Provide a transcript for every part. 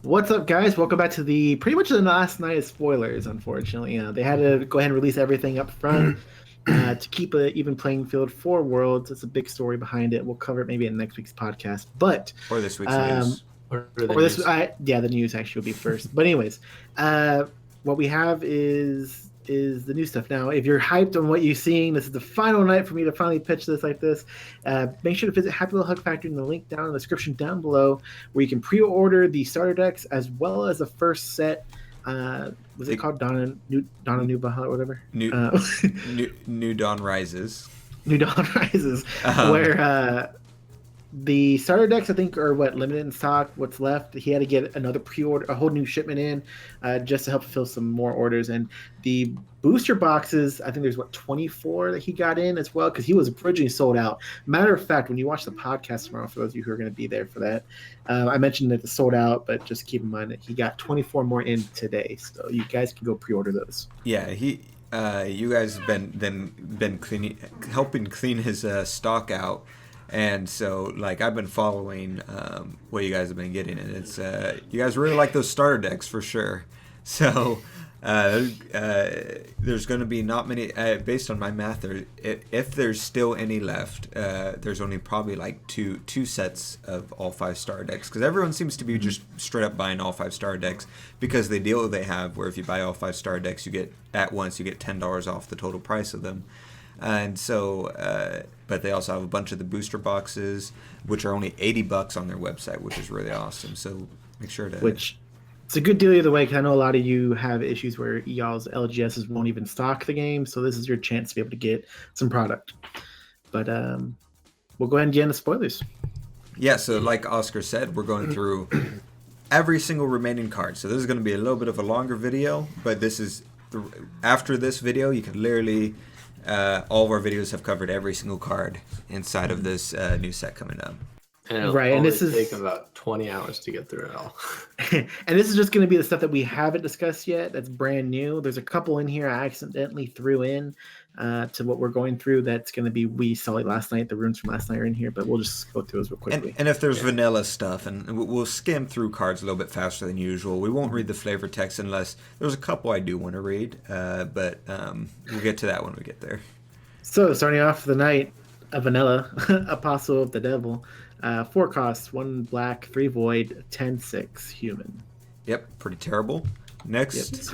What's up, guys? Welcome back to the pretty much the last night of spoilers. Unfortunately, they had to go ahead and release everything up front to keep an even playing field for Worlds. It's a big story behind it. We'll cover it maybe in next week's podcast, but Or this week's um, news. or this, yeah, the news actually will be first. But anyways, what we have is the new stuff. Now, if you're hyped on what you're seeing, this is the final night for me to finally pitch this like this. Make sure to visit Happy Little Hug Factory in the link down in the description down below, where you can pre-order the starter decks as well as the first set. Was it called Donna New Baha or whatever? New Dawn Rises. New Dawn Rises, where the starter decks, I think, are limited in stock. What's left, he had to get another pre-order, a whole new shipment in, just to help fulfill some more orders. And the booster boxes, I think there's 24 that he got in as well, because he was originally sold out. Matter of fact, when you watch the podcast tomorrow, for those of you who are going to be there for that, I mentioned that it's sold out, but just keep in mind that he got 24 more in today, so you guys can go pre-order those. Yeah, you guys have been helping clean his stock out. And so, I've been following what you guys have been getting, and it's you guys really like those starter decks for sure. So there's going to be not many. Based on my math, if there's still any left, there's only probably two sets of all 5 starter decks, because everyone seems to be just straight up buying all 5 starter decks because the deal they have, where if you buy all 5 starter decks, you get $10 off the total price of them. And so, but they also have a bunch of the booster boxes, which are only $80 on their website, which is really awesome. So make sure to. Which it's a good deal either way, because I know a lot of you have issues where y'all's LGSs won't even stock the game. So this is your chance to be able to get some product. But we'll go ahead and get into spoilers. Yeah. So like Oscar said, we're going through every single remaining card. So this is going to be a little bit of a longer video, but this is after this video, you can literally. All of our videos have covered every single card inside of this new set coming up. And right, and this is take about 20 hours to get through it all. And this is just going to be the stuff that we haven't discussed yet. That's brand new. There's a couple in here I accidentally threw in to what we're going through. That's going to be we saw it last night. The runes from last night are in here, but we'll just go through those real quickly. And if there's vanilla stuff, and we'll skim through cards a little bit faster than usual. We won't read the flavor text unless there's a couple I do want to read, but we'll get to that when we get there. So starting off the night, a vanilla Apostle of the Devil. 4 costs, 1 black, 3 void, 10/6 human. Yep, pretty terrible. Next, He's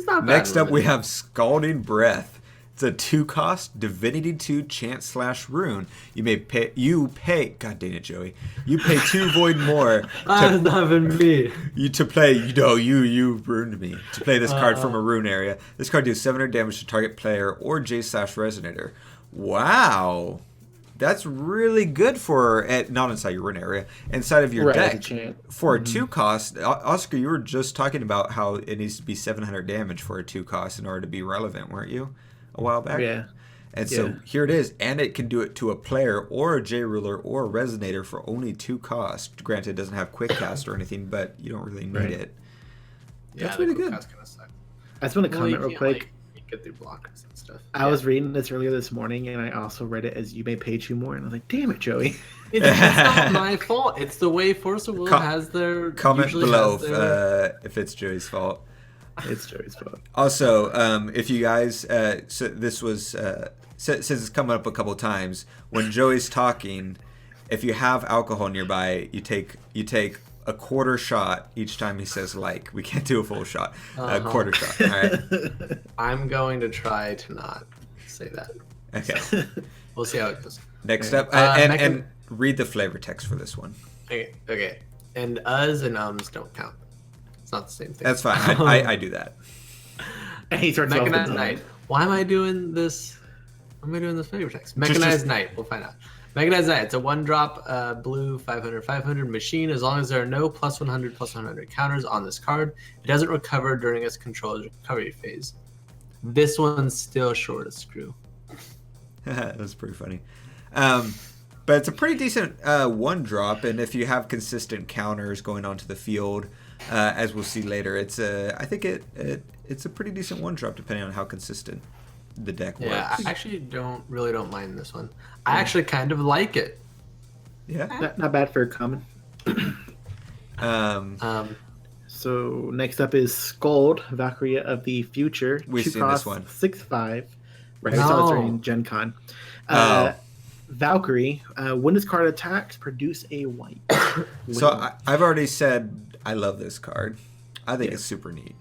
not bad. Next up, we have Scalding Breath. It's a 2-cost Divinity 2 chant/rune. You pay. God dang it, Joey. You pay 2 void more. That's not even me. You ruined me. To play this card from a rune area. This card deals 700 damage to target player or J/Resonator. Wow. That's really good for not inside your rune area, inside of your deck. For a 2-cost, Oscar, you were just talking about how it needs to be 700 damage for a 2-cost in order to be relevant, weren't you? A while back? Yeah. And so here it is, and it can do it to a player or a J-Ruler or a Resonator for only 2 costs. Granted, it doesn't have quick cast or anything, but you don't really need it. Yeah, that's really good. Kind of suck. I just want to comment real quick. You get through blockers and stuff. I was reading this earlier this morning, and I also read it as you may pay 2 more, and I was like, damn it, Joey. It's not my fault. It's the way Force of Will has their... Comment below if it's Joey's fault. It's Joey's fault. Also, if you guys... so this was... since it's come up a couple times, when Joey's talking, if you have alcohol nearby, you take a quarter shot each time he says like. We can't do a full shot. A quarter shot. All right. I'm going to try to not say that. Okay. So, we'll see how it goes. Next up, and read the flavor text for this one. Okay. And uhs and ums don't count. It's not the same thing. That's fine. I do that. And he starts Mechanized Knight. Why am I doing this? Why am I doing this flavor text? Mechanized Knight. We'll find out. Mechanized Knight. It's a 1-drop blue 500/500 machine. As long as there are no +100/+100 counters on this card, it doesn't recover during its controller's recovery phase. This one's still short of screw. That's pretty funny. But it's a pretty decent 1-drop, and if you have consistent counters going onto the field, as we'll see later, it's I think it's a pretty decent 1-drop depending on how consistent the deck works. Yeah, I actually don't mind this one. I actually kind of like it. Yeah, not bad for a common. So next up is Scold, Valkyrie of the Future. We've seen this one. 6/5. Right, we saw this during Gen Con. Valkyrie, when this card attacks, produce a white. So I've already said I love this card. I think it's super neat.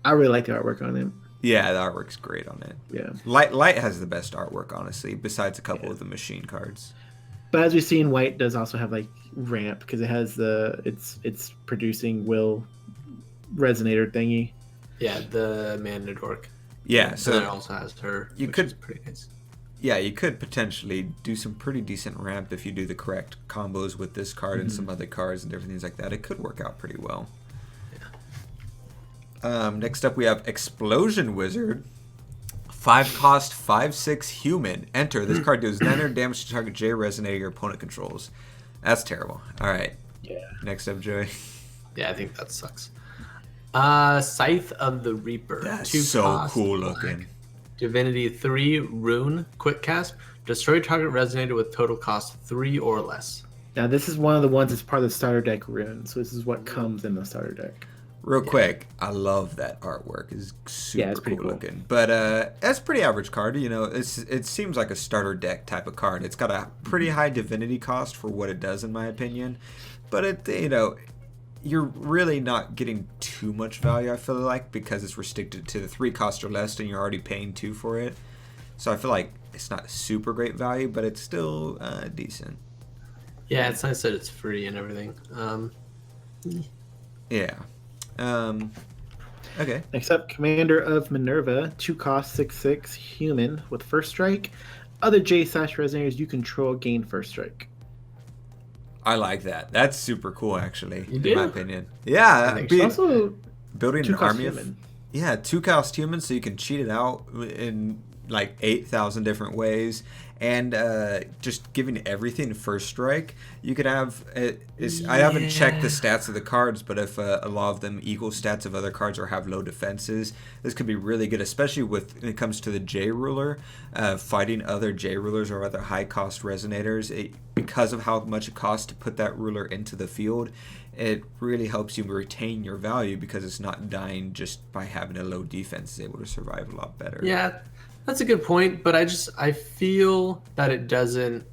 I really like the artwork on him. Yeah, the artwork's great on it. Yeah. Light has the best artwork, honestly, besides a couple of the machine cards. But as we've seen, White does also have like ramp because it has it's producing will resonator thingy. Yeah, the Mana Dork. Yeah, so and it also has her. Which is pretty nice. Yeah, you could potentially do some pretty decent ramp if you do the correct combos with this card and some other cards and different things like that. It could work out pretty well. Yeah. Next up, we have Explosion Wizard. 5-cost, 5/6 human. Enter. This card deals 900 damage to target J resonator your opponent controls. That's terrible. All right. Yeah. Next up, Joey. Yeah, I think that sucks. Scythe of the Reaper. That's 2 so cost, cool black. looking. Divinity 3 Rune. Quick cast. Destroy target resonator with total cost 3 or less. Now this is one of the ones that's part of the starter deck rune. So this is what comes in the starter deck. Real quick, I love that artwork. It's super it's pretty cool cool looking. But that's a pretty average card. You know, it seems like a starter deck type of card. It's got a pretty high divinity cost for what it does, in my opinion. But you're really not getting too much value, I feel like, because it's restricted to the 3 cost or less, and you're already paying 2 for it. So I feel like it's not super great value, but it's still decent. Yeah, it's nice that it's free and everything. Yeah. Okay. Next up, Commander of Minerva, 2 cost, 6/6 human with first strike. Other J/ resonators you control gain first strike. I like that. That's super cool, actually, You in do? my opinion. Yeah. Also, Building an 2-cost army of human. 2-cost humans, so you can cheat it out in like 8,000 different ways, and just giving everything first strike. You could have I haven't checked the stats of the cards, but if a lot of them equal stats of other cards or have low defenses, this could be really good, especially when it comes to the J ruler, fighting other J rulers or other high cost resonators. Because of how much it costs to put that ruler into the field, it really helps you retain your value because it's not dying just by having a low defense. It's able to survive a lot better. Yeah, that's a good point, but I feel that it doesn't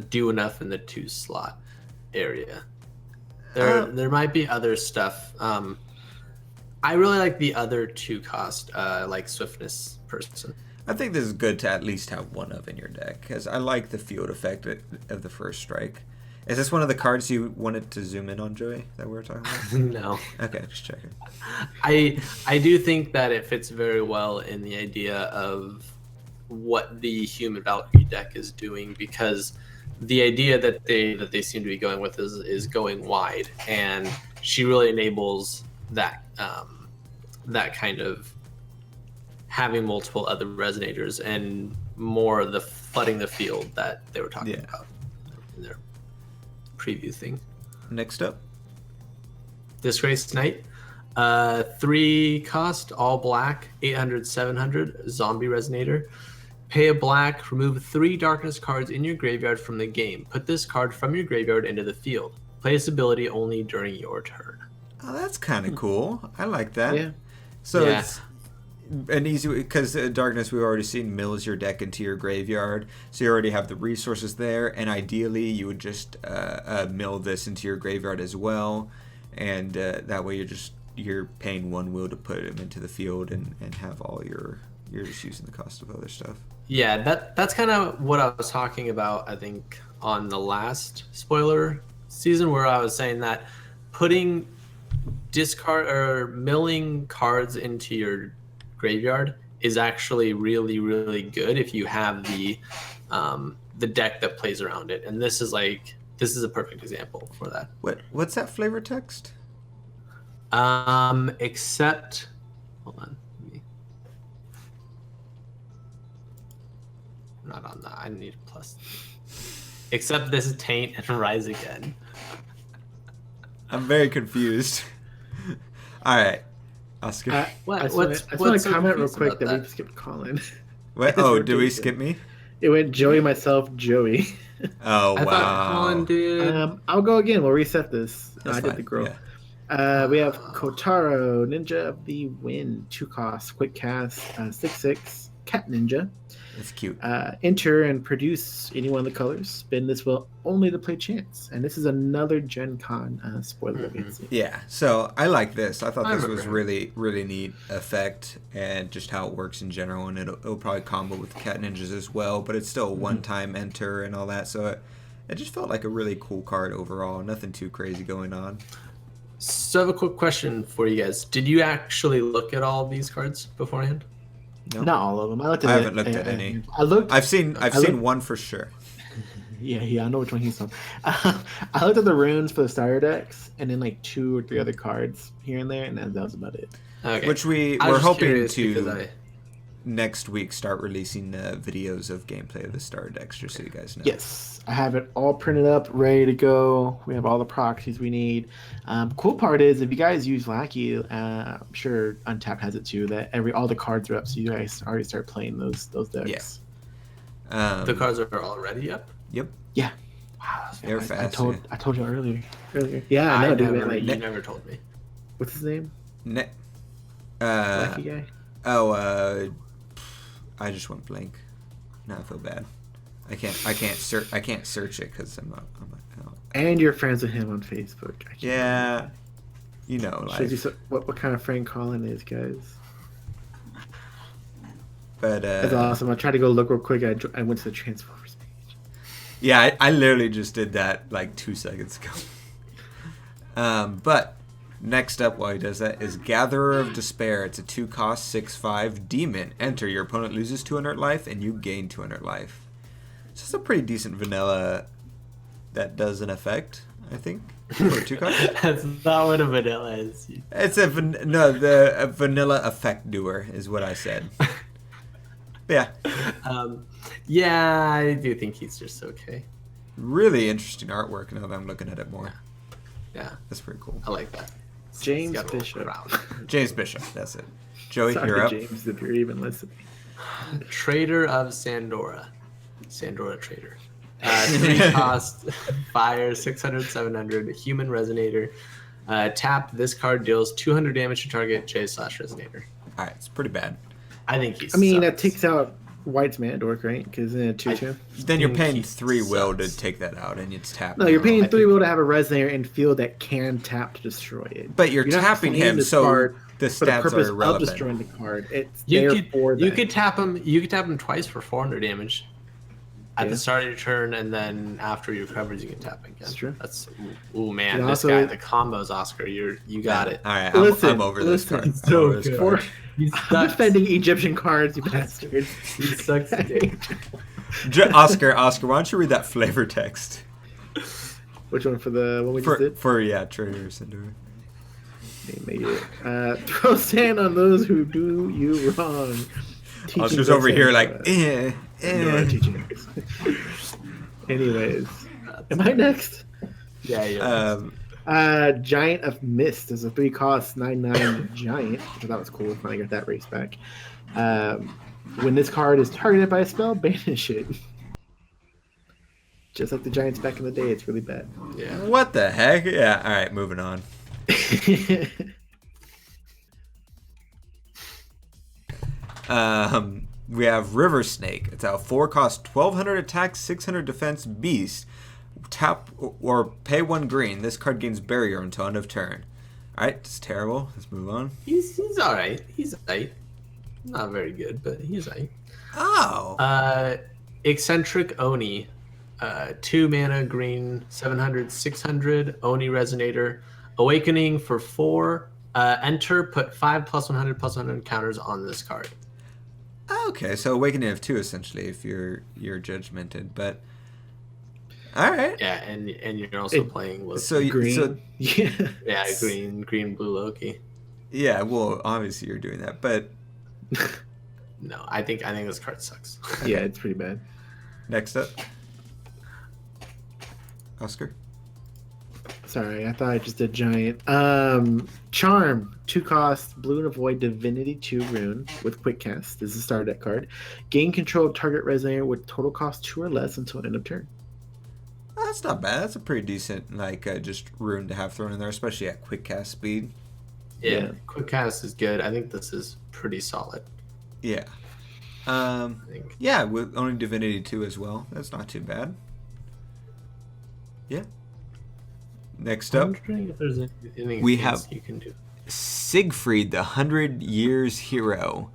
do enough in the 2 slot area. There might be other stuff. I really like the other 2 cost, like Swiftness person. I think this is good to at least have one of in your deck, because I like the field effect of the first strike. Is this one of the cards you wanted to zoom in on, Joey, that we were talking about? No. Okay, just checking. I do think that it fits very well in the idea of what the human Valkyrie deck is doing, because the idea that they seem to be going with is going wide, and she really enables that that kind of having multiple other resonators and more of the flooding the field that they were talking about in their preview thing. Next up, Disgraced Knight. 3 cost, all black, 800, 700, zombie resonator. Pay a black, remove 3 darkness cards in your graveyard from the game. Put this card from your graveyard into the field. Play this ability only during your turn. oh, that's kind of cool. I like that. Yeah. So Yeah. it's an easy, because darkness we've already seen mills your deck into your graveyard, so you already have the resources there, and ideally you would just mill this into your graveyard as well, and that way you're paying 1 will to put them into the field and have all you're just using the cost of other stuff. Yeah, that's kind of what I was talking about, I think, on the last spoiler season, where I was saying that putting discard or milling cards into your graveyard is actually really, really good if you have the deck that plays around it. And this is a perfect example for that. What's that flavor text? Except, hold on. Not on that. I need a plus. Except this is Taint and Rise Again. I'm very confused. All right. I'll skip. I just want to comment real quick that we skipped Colin. What? Oh, did we skip me? It went Joey, myself, Joey. Oh I thought Colin wow. did. I'll go again. We'll reset this. That's I did fine. the girl. Yeah. We have Kotaro, Ninja of the Wind, 2 costs, quick cast, 6/6, Cat Ninja. It's cute. Enter and produce any one of the colors. Spin this wheel only to play chance. And this is another Gen Con spoiler that we can see. Yeah, so I like this. I thought I this was remember. really, really neat effect and just how it works in general. And it'll probably combo with Cat Ninjas as well, but it's still a one-time enter and all that. So it just felt like a really cool card overall. Nothing too crazy going on. So I have a quick question for you guys. Did you actually look at all of these cards beforehand? No? Not all of them. I haven't looked at any. I looked. I've seen one for sure. Yeah, I know which one he's on. I looked at the runes for the starter decks, and then like 2 or 3 other cards here and there, and that was about it. Okay. Which we're I was just hoping curious to because next week start releasing videos of gameplay of the starter decks, just so you guys know. Yes, I have it all printed up, ready to go. We have all the proxies we need. Cool part is if you guys use Lackey, I'm sure Untapped has it too. That all the cards are up, so you guys already start playing those decks. Yeah. the cards are already up. Yep. Yeah. Wow, They're I fast. told you earlier. Yeah, I know, dude. Never, Like, you never told me. what's his name? Ne- Lackey guy. I just went blank. Now I feel bad. I can't search it because I'm not. And you're friends with him on Facebook. I can't Yeah. remember. You know, Shows you like. what kind of friend Colin is, guys. But That's awesome. I tried to go look real quick. I went to the Transformers page. yeah, I literally just did that like 2 seconds ago. But next up, while he does that, is Gatherer of Despair. It's a 2-cost 6/5 demon. Enter. Your opponent loses 200 life, and you gain 200 life. So it's a pretty decent vanilla that does an effect, I think. For a 2-cost. That's not what a vanilla is. It's a vanilla effect doer is what I said. Yeah, Yeah, I do think he's just okay. really interesting artwork now that I'm looking at it more. Yeah, That's pretty cool. I like that. James He's got a little Bishop. crown. James Bishop, that's it. Joey, Sorry, you're up. James, if you're even listening. Trader of Sandora. Sandora Trader. 3 cost, fire, 600, 700, human resonator. Tap, this card deals 200 damage to target J/resonator. All right, it's pretty bad. I think he's. I mean, that takes out White's Mandork, right? Because then 2/2. Then you're think paying he 3 will to sucks. take that out, and it's tapped. No, you're paying I 3 think- will to have a resonator in field that can tap to destroy it. But you're not tapping playing him, this so card the for the stats purpose are of irrelevant. destroying the card. It's You there could for you that. could tap him. You could tap him twice for 400 damage at Yeah. the start of your turn, and then after your coverage, you can tap again. That's true. That's ooh man, And this also- guy, the combos, Oscar. You got it. All right, Listen, I'm over this listen, card. it's I'm so over this good. card. He I'm sucks. defending Egyptian cards, you bastards. He sucks dick. Oscar, why don't you read that flavor text? Which one for the one we just did? For Trader Cinder. They made it. Throw sand on those who do you wrong. Teaching Oscar's those over here sand, like, no, teaching. Anyways, am I next? Yeah, yeah. Giant of Mist is a 3-cost 9/9 giant. So that was cool. We finally got that race back. When this card is targeted by a spell, banish it. Just like the giants back in the day, it's really bad. Yeah. What the heck? Yeah, all right, moving on. We have River Snake. It's a 4-cost 1200 attack, 600 defense beast. Tap or pay 1 green. This card gains barrier until end of turn. All right, it's terrible. Let's move on. He's all right. He's all right. Not very good, but he's all right. Oh. Eccentric Oni. 2 mana, green, 700, 600. Oni Resonator. Awakening for 4. Enter, put 5 +100/+100 counters on this card. Okay, so Awakening of 2 essentially, if you're judgmented, but all right. Yeah, and you're also playing Loki. So Green. so Yeah. yeah, green, blue Loki. yeah, well, obviously you're doing that, but No, I think this card sucks. Yeah, it's pretty bad. next up, Oscar. Sorry, I thought I just did giant. Charm, 2-cost, blue and a void, divinity 2 rune with quick cast. This is a starter deck card. Gain control of target resonator with total cost 2 or less until end of turn. That's not bad. That's a pretty decent like just rune to have thrown in there, especially at quick cast speed. Yeah, quick cast is good. I think this is pretty solid. Yeah. Yeah, with owning Divinity 2 as well. That's not too bad. Yeah. Next up, If there's anything we have you can do. Siegfried, the 100 Years Hero.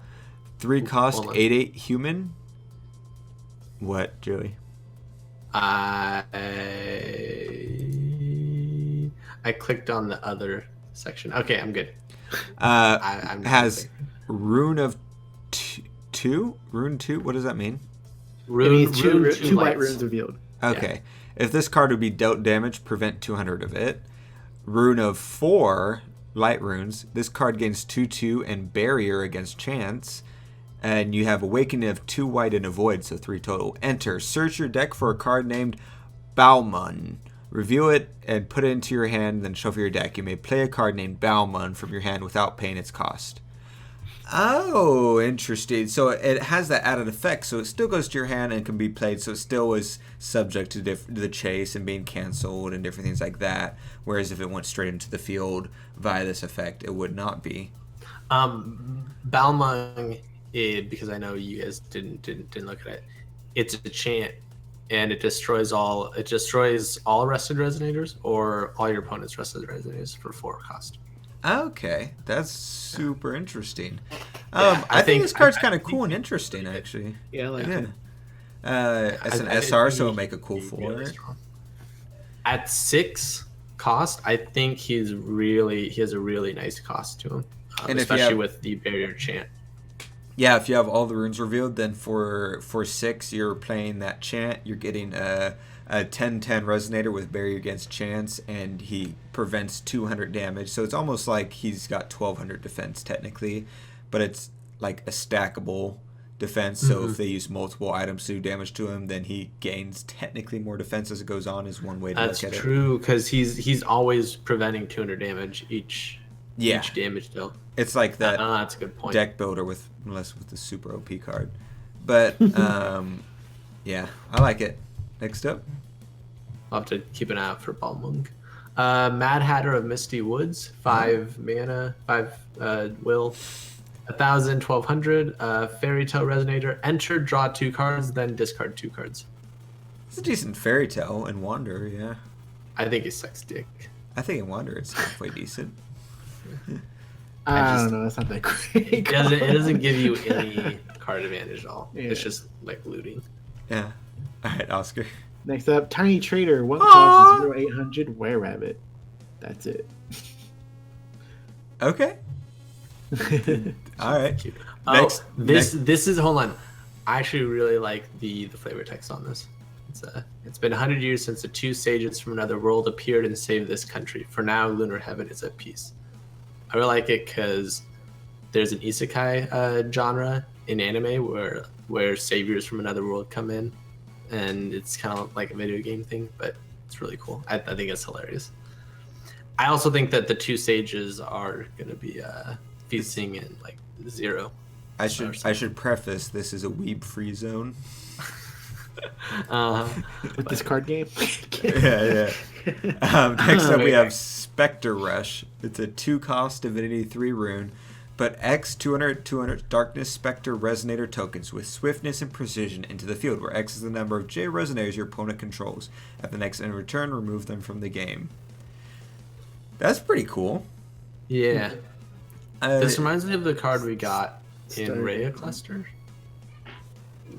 3 cost, 8/8 human. What, Joey? I clicked on the other section. Okay, I'm good. I'm has Rune of 2? Rune 2? What does that mean? It means two lights. white runes revealed. Okay. Yeah. If this card would be dealt damage, prevent 200 of it. Rune of 4 light runes. This card gains 2/2 and barrier against chance. And you have Awakening of 2 white and a void, so 3 total. Enter. Search your deck for a card named Bauman. Reveal it and put it into your hand, then shuffle your deck. You may play a card named Bauman from your hand without paying its cost. Oh, interesting. So it has that added effect, so it still goes to your hand and can be played, so it still is subject to the chase and being canceled and different things like that. Whereas if it went straight into the field via this effect, it would not be. Balmung, because I know you guys didn't look at it. It's a chant, and it destroys all rested resonators or all your opponent's rested resonators for 4 cost. Okay, that's super interesting. I think this card's kind of cool and interesting, actually. Yeah, I like it. As an SR, so it'll make a cool 4. At 6 cost, I think he has a really nice cost to him, and especially with the barrier chant. Yeah, if you have all the runes revealed, then for 6, you're playing that chant. You're getting a 10/10 resonator with barrier against chance, and he prevents 200 damage. So it's almost like he's got 1200 defense technically, but it's like a stackable defense. So if they use multiple items to do damage to him, then he gains technically more defense as it goes on. Is one way to look at it. That's true, because he's always preventing 200 damage each damage deal. It's like that. That's a good point. Deck builder with the super OP card, but yeah, I like it. Next up, I'll have to keep an eye out for Balmung. Mad Hatter of Misty Woods, 5 mana, 5 will, 1,000, 1,200. Fairy Tale Resonator. Enter, draw 2 cards, then discard 2 cards. It's a decent Fairy Tale and Wander, yeah. I think he sucks dick. I think in Wander it's halfway decent. I don't know. That's not that great. It doesn't give you any card advantage at all. Yeah. It's just like looting. Yeah. All right, Oscar. Next up, Tiny Trader. 1 cost, 0/800. Were Rabbit. That's it. Okay. All right. This is, hold on. I actually really like the flavor text on this. It's been 100 years since the 2 sages from another world appeared and saved this country. For now, lunar heaven is at peace. I really like it because there's an isekai genre in anime where saviors from another world come in, and it's kind of like a video game thing, but it's really cool. I think it's hilarious. I also think that the 2 sages are going to be feasting in like 0. I should preface this is a weeb free zone. With this card game. yeah. Next up we have Spectre Rush. It's a 2 cost Divinity 3 rune, but X 200 Darkness Spectre Resonator tokens with swiftness and precision into the field, where X is the number of J resonators your opponent controls. At the next end of return, remove them from the game. That's pretty cool. Yeah. This reminds me of the card we got in Rhea Cluster.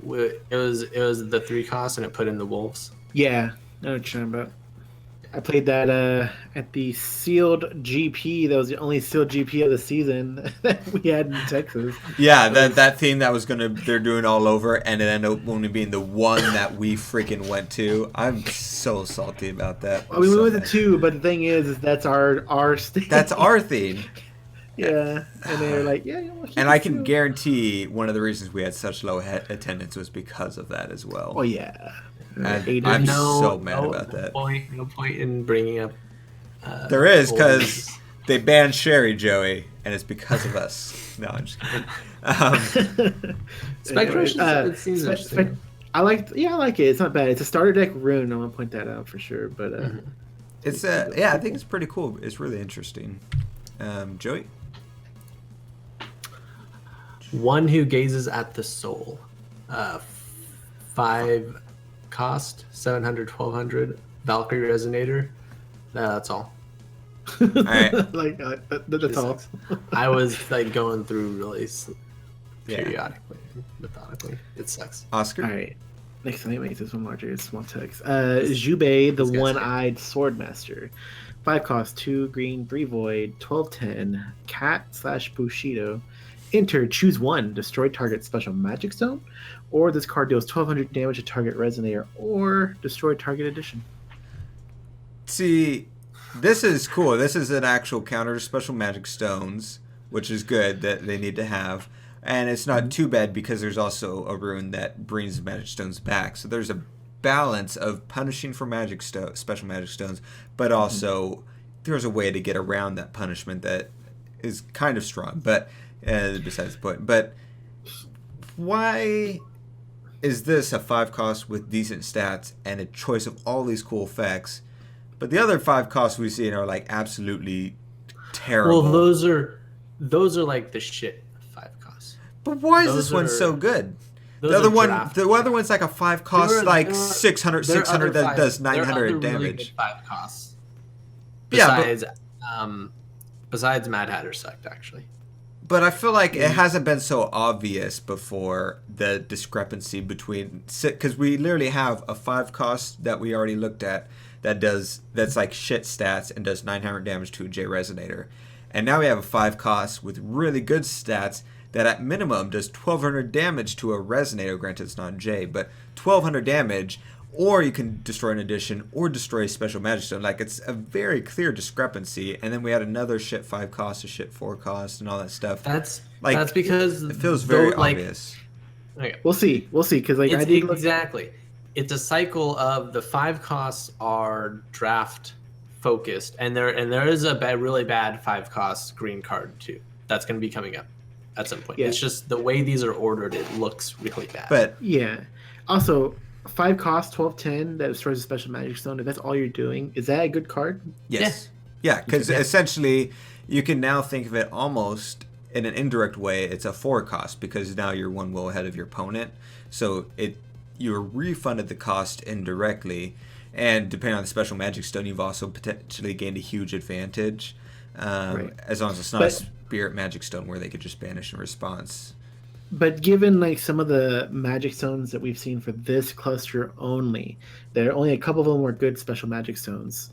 It was the 3 cost and it put in the wolves. Yeah, I know what you're talking about. I played that at the sealed GP. That was the only sealed GP of the season that we had in Texas. Yeah, that theme that was they're doing all over, and it ended up only being the one that we freaking went to. I'm so salty about that. Well, we went with the 2, but the thing is that's our theme. That's our theme. Yeah, and they were like, yeah. And I can guarantee one of the reasons we had such low attendance was because of that as well. Oh yeah. I'm so mad about that. No point in bringing up. There is, because they banned Sherry, Joey, and it's because of us. No, I'm just kidding. Spectre, it seems interesting. I like it. It's not bad. It's a starter deck rune. I want to point that out for sure. But It's yeah, I think it's pretty cool. It's really interesting. Joey? One Who Gazes at the Soul. 5 cost, 700, 1200. Valkyrie Resonator. That's all. All right. like that's all. I was like going through really periodically, methodically. It sucks. Oscar? All right. Next time, make this one larger. It's small text. Jubei, the one-eyed swordmaster. 5 cost, 2 green, 3 void, 12/10. Cat/Bushido. Enter, choose one. Destroy target special magic stone, or this card deals 1200 damage to target resonator, or destroy target addition. See, this is cool. This is an actual counter to special magic stones, which is good that they need to have. And it's not too bad because there's also a rune that brings magic stones back. So there's a balance of punishing for special magic stones, but also there's a way to get around that punishment that is kind of strong. But besides the point. But why is this a 5 cost with decent stats and a choice of all these cool effects? But the other 5 costs we've seen are like absolutely terrible. Well, those are like the shit 5 costs. But why is this one so good? The other one's like a 5 cost, like 600, 600 that does 900 damage. Really good 5 costs. Besides Mad Hatter sucked actually. But I feel like it hasn't been so obvious before, the discrepancy between, because we literally have a 5 cost that we already looked at that's like shit stats and does 900 damage to a J Resonator. And now we have a 5 cost with really good stats that at minimum does 1200 damage to a Resonator. Granted, it's not J, but 1200 damage, or you can destroy an addition or destroy a special magic stone. Like, it's a very clear discrepancy. And then we had another shit 5 cost, a shit 4 cost, and all that stuff. That's because it feels very obvious. Okay. We'll see, because like exactly. It's a cycle of the 5 costs are draft focused, and there is a really bad 5 cost green card too. That's going to be coming up at some point. Yeah. It's just the way these are ordered, it looks really bad. But yeah, also 5 cost, 12/10 that destroys a special magic stone. If that's all you're doing, is that a good card? Yes. Yeah, because essentially you can now think of it almost in an indirect way. It's a 4 cost because now you're 1 will ahead of your opponent. So you're refunded the cost indirectly, and depending on the special magic stone, you've also potentially gained a huge advantage. Right. As long as it's not a spirit magic stone where they could just banish in response. But given like some of the magic stones that we've seen for this cluster only, there are only a couple of them were good special magic stones.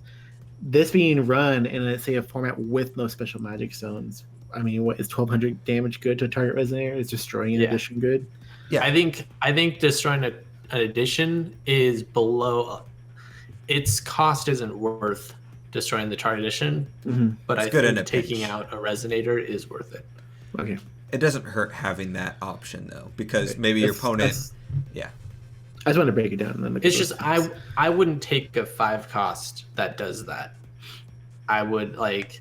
This being run in, let's say, a format with no special magic stones, I mean, what is 1200 damage good to a target resonator? Is destroying an addition good? Yeah, I think destroying an addition is below. Its cost isn't worth destroying the target addition, but I think taking out a resonator is worth it. Okay. It doesn't hurt having that option though, because maybe your opponent. Yeah. I just want to break it down. And then it's just I wouldn't take a 5 cost that does that. I would like.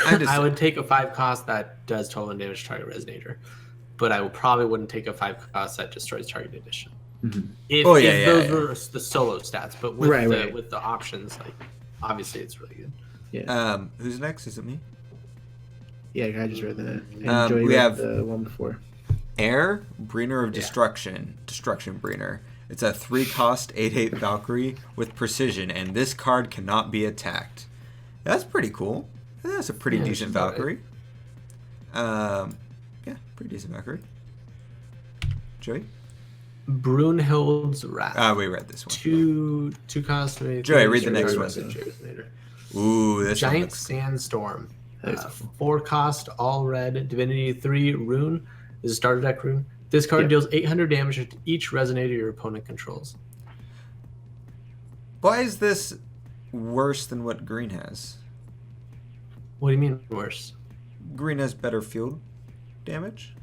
I would take a 5 cost that does 12 damage to target resonator, but I probably wouldn't take a 5 cost that destroys target addition. If those were the solo stats, but with with the options, like obviously it's really good. Yeah. Who's next? Is it me? Yeah, I just read that. And we have the one before. Air, Bringer of Destruction, Destruction Bringer. It's a 3 cost 8/8 Valkyrie with precision, and this card cannot be attacked. That's pretty cool. That's a pretty decent Valkyrie. Yeah, pretty decent Valkyrie. Joey? Brunhild's Wrath. We read this one. 2 cost. Joey, read the next one. Ooh, this Giant Sandstorm. 4 cost, all red, Divinity 3 rune. This is a starter deck rune. This card deals 800 damage to each resonator your opponent controls. Why is this worse than what green has? What do you mean worse? Green has better field damage.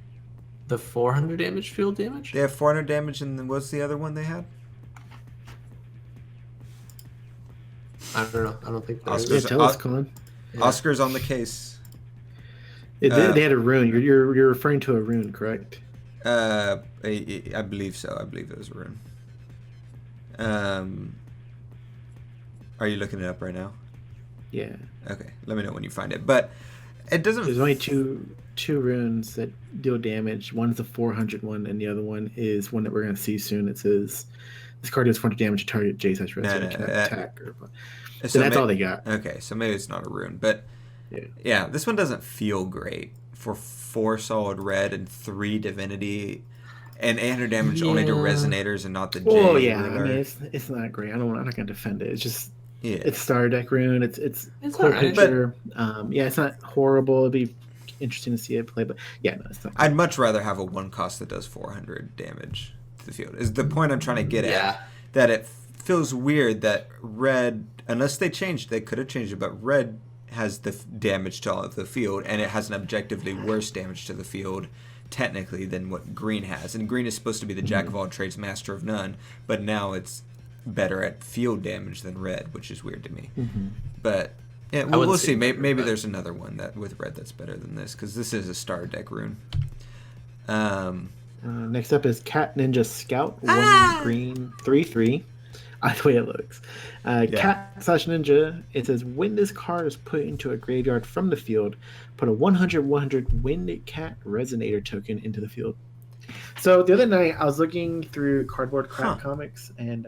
The 400 damage field damage? They have 400 damage, and what's the other one they had? I don't know. I don't think there Oscar's, is. Tell us, Colin. Oscar's on the case. They had a rune. You're referring to a rune, correct? I believe so. I believe it was a rune. Are you looking it up right now? Yeah. Okay, let me know when you find it. But it doesn't. There's only two runes that deal damage. One's a 400 one, and the other one is one that we're going to see soon. It says this card deals 400 damage to target J-size resident cannot attack. So that's all they got. Okay, so maybe it's not a rune, but yeah, this one doesn't feel great for 4 solid red and 3 divinity. And 800 damage only to resonators and not the J. Oh yeah, ruler. I mean it's not great. I'm not gonna defend it. It's just it's starter deck rune. It's cool right. picture. Yeah, it's not horrible. It'd be interesting to see it play, but yeah, no, it's not. I'd much rather have a 1 cost that does 400 damage to the field. Is the point I'm trying to get at? That it feels weird that red, unless they changed, they could have changed it, but red has the damage to all of the field, and it has an objectively worse damage to the field. Technically than what green has, and green is supposed to be the jack of all trades, master of none, but now it's better at field damage than red, which is weird to me. But yeah, we'll see. Maybe there's another one that with red that's better than this, because this is a star deck rune. Next up is Cat Ninja Scout, 1 green 3/3. I like the way it looks. Cat/Ninja, it says when this card is put into a graveyard from the field, put a 100/100 Wind Cat Resonator token into the field. So the other night I was looking through Cardboard Crap comics, and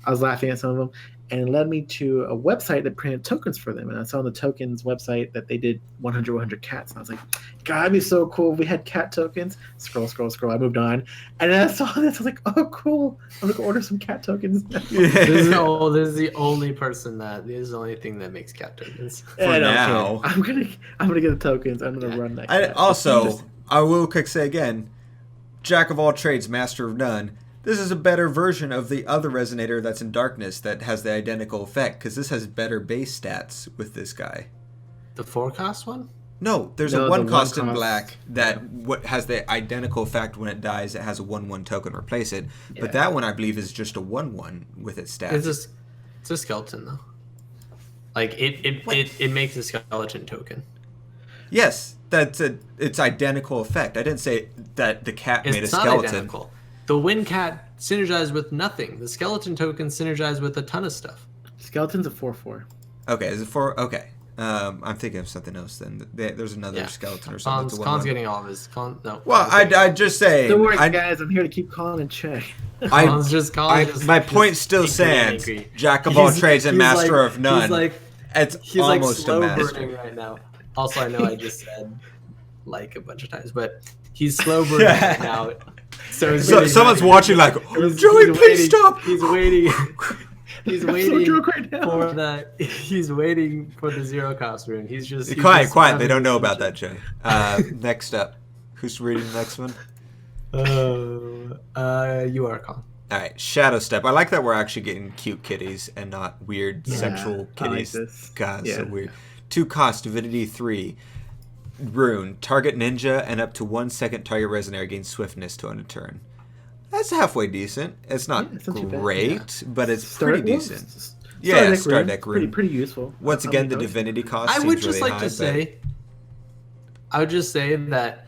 I was laughing at some of them, and it led me to a website that printed tokens for them. And I saw on the tokens website that they did 100/100 cats, and I was like, God, it'd be so cool if we had cat tokens. Scroll. I moved on, and then I saw this. I was like, oh, cool. I'm gonna order some cat tokens. This is the only person this is the only thing that makes cat tokens. For now, I'm gonna get the tokens. I'm gonna run that. I will quick say again, jack of all trades, master of none. This is a better version of the other resonator that's in darkness that has the identical effect, because this has better base stats with this guy. The 4-cost one? No, there's a 1 cost in black that has the identical effect when it dies. It has a 1/1 token replace it, but that one I believe is just a 1/1 with its stats. It's a skeleton though. Like it makes a skeleton token. Yes, it's identical effect. I didn't say that the cat made a skeleton. It's not identical. The Wind Cat synergized with nothing. The skeleton token synergized with a ton of stuff. Skeleton's a 4/4. Okay, is it 4? Okay. I'm thinking of something else then. There's another skeleton or something. Khan's getting all of his. No. Well, I just say. Don't worry, guys. I'm here to keep calling and check. My point still stands. Jack of all trades and master of none. He's almost slow a master burning right now. Also, I know I just said like a bunch of times, but he's slow burning right now. So someone's watching like, Joey, please stop. He's waiting. He's waiting for He's waiting for the 0-cost rune. He's just quiet. They don't know about that, Joey. Next up, who's reading the next one? You are, Khan. All right, Shadow Step. I like that we're actually getting cute kitties and not weird sexual kitties. I like this. God, so weird. 2 cost, Divinity 3. Rune, target ninja and up to 1 second target resonator gains swiftness to end a turn. That's halfway decent. It's not great, but it's pretty decent. Star deck rune. Pretty useful. Once again, the divinity cost. I would just really like to say, I would just say that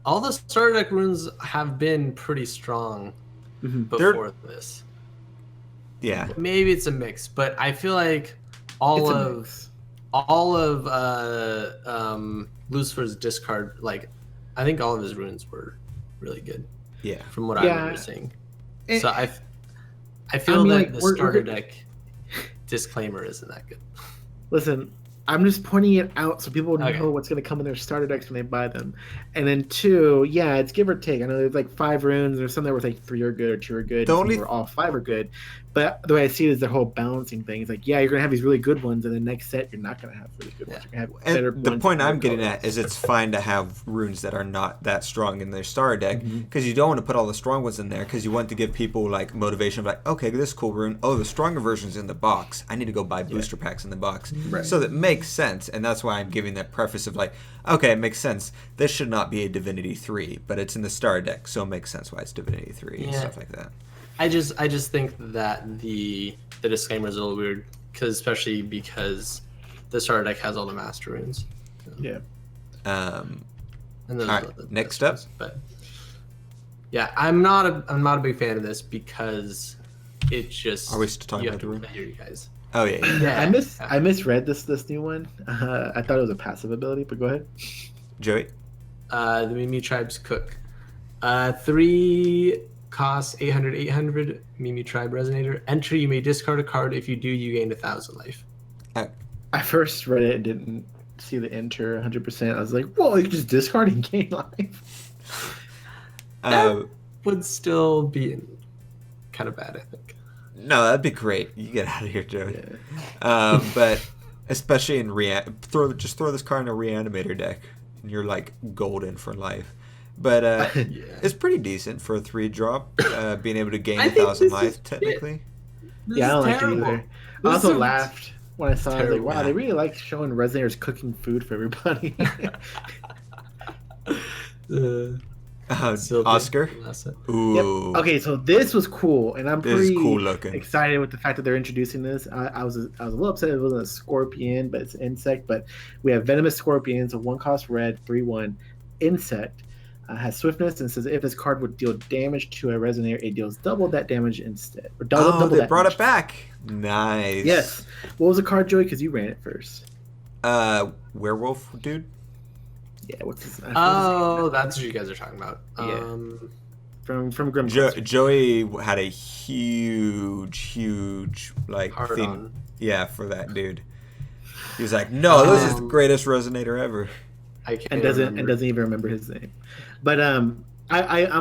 all the starter deck runes have been pretty strong before this. Yeah. Maybe it's a mix, but I feel like all of Lucifer's discard, like I think all of his runes were really good. Yeah. From what I remember seeing. So I feel that the starter deck disclaimer isn't that good. Listen, I'm just pointing it out so people know what's going to come in their starter decks when they buy them. And then 2, it's give or take. I know there's like 5 runes. There's some that were like 3 are good or 2 are good. Some were all 5 are good. But the way I see it is the whole balancing thing. It's like, you're going to have these really good ones, and the next set you're not going to have really good ones. You're going to have better ones. The point I'm getting at is it's fine to have runes that are not that strong in their starter deck, because you don't want to put all the strong ones in there, because you want to give people like motivation of like, okay, this cool rune. Oh, the stronger version's in the box. I need to go buy booster packs in the box. Right. So that makes sense, and that's why I'm giving that preface of like, okay, it makes sense. This should not be a Divinity 3, but it's in the starter deck, so it makes sense why it's Divinity 3 and stuff like that. I just think that the disclaimer is a little weird, especially because the starter deck has all the master runes. So. Yeah. And all right. Next up. But Yeah, I'm not a big fan of this because it just. Are we still talking you about have the to room? play, you guys. Oh yeah. Yeah. I misread this new one. I thought it was a passive ability, but go ahead. Joey. The Mimi Tribes Cook. 3 costs 800. Mimi Tribe Resonator. Enter, you may discard a card. If you do, you gain 1,000 life. I first read it and didn't see the enter 100%. I was like, whoa, you can just discard and gain life. That would still be kind of bad, I think. No, that'd be great. You get out of here, Joey. Yeah. But especially in throw this card in a reanimator deck, and you're like golden for life. But it's pretty decent for a 3-drop, being able to gain 1,000 life technically. Yeah, I don't like it either. I also laughed when I saw it. I was like, wow, Yeah. they really like showing Resonators cooking food for everybody. Oscar. Ooh. Yep. Okay, so this was cool, and I'm This pretty is cool looking. excited with the fact that they're introducing this. I was a little upset it wasn't a scorpion, but it's an insect. But we have venomous scorpions, a 1-cost red, 3/1 insect. Has swiftness and says if this card would deal damage to a resonator, it deals double that damage instead. Or double they that brought damage. it back. Nice. Yes. What was the card, Joey? Because you ran it first. Werewolf dude. Yeah. What's his? Oh, that's what you guys are talking about. Yeah. From Grim. Joey had a huge like Hard theme. on. Yeah, for that dude. He was like, "No, this is the greatest resonator ever." And doesn't even remember his name. But I'm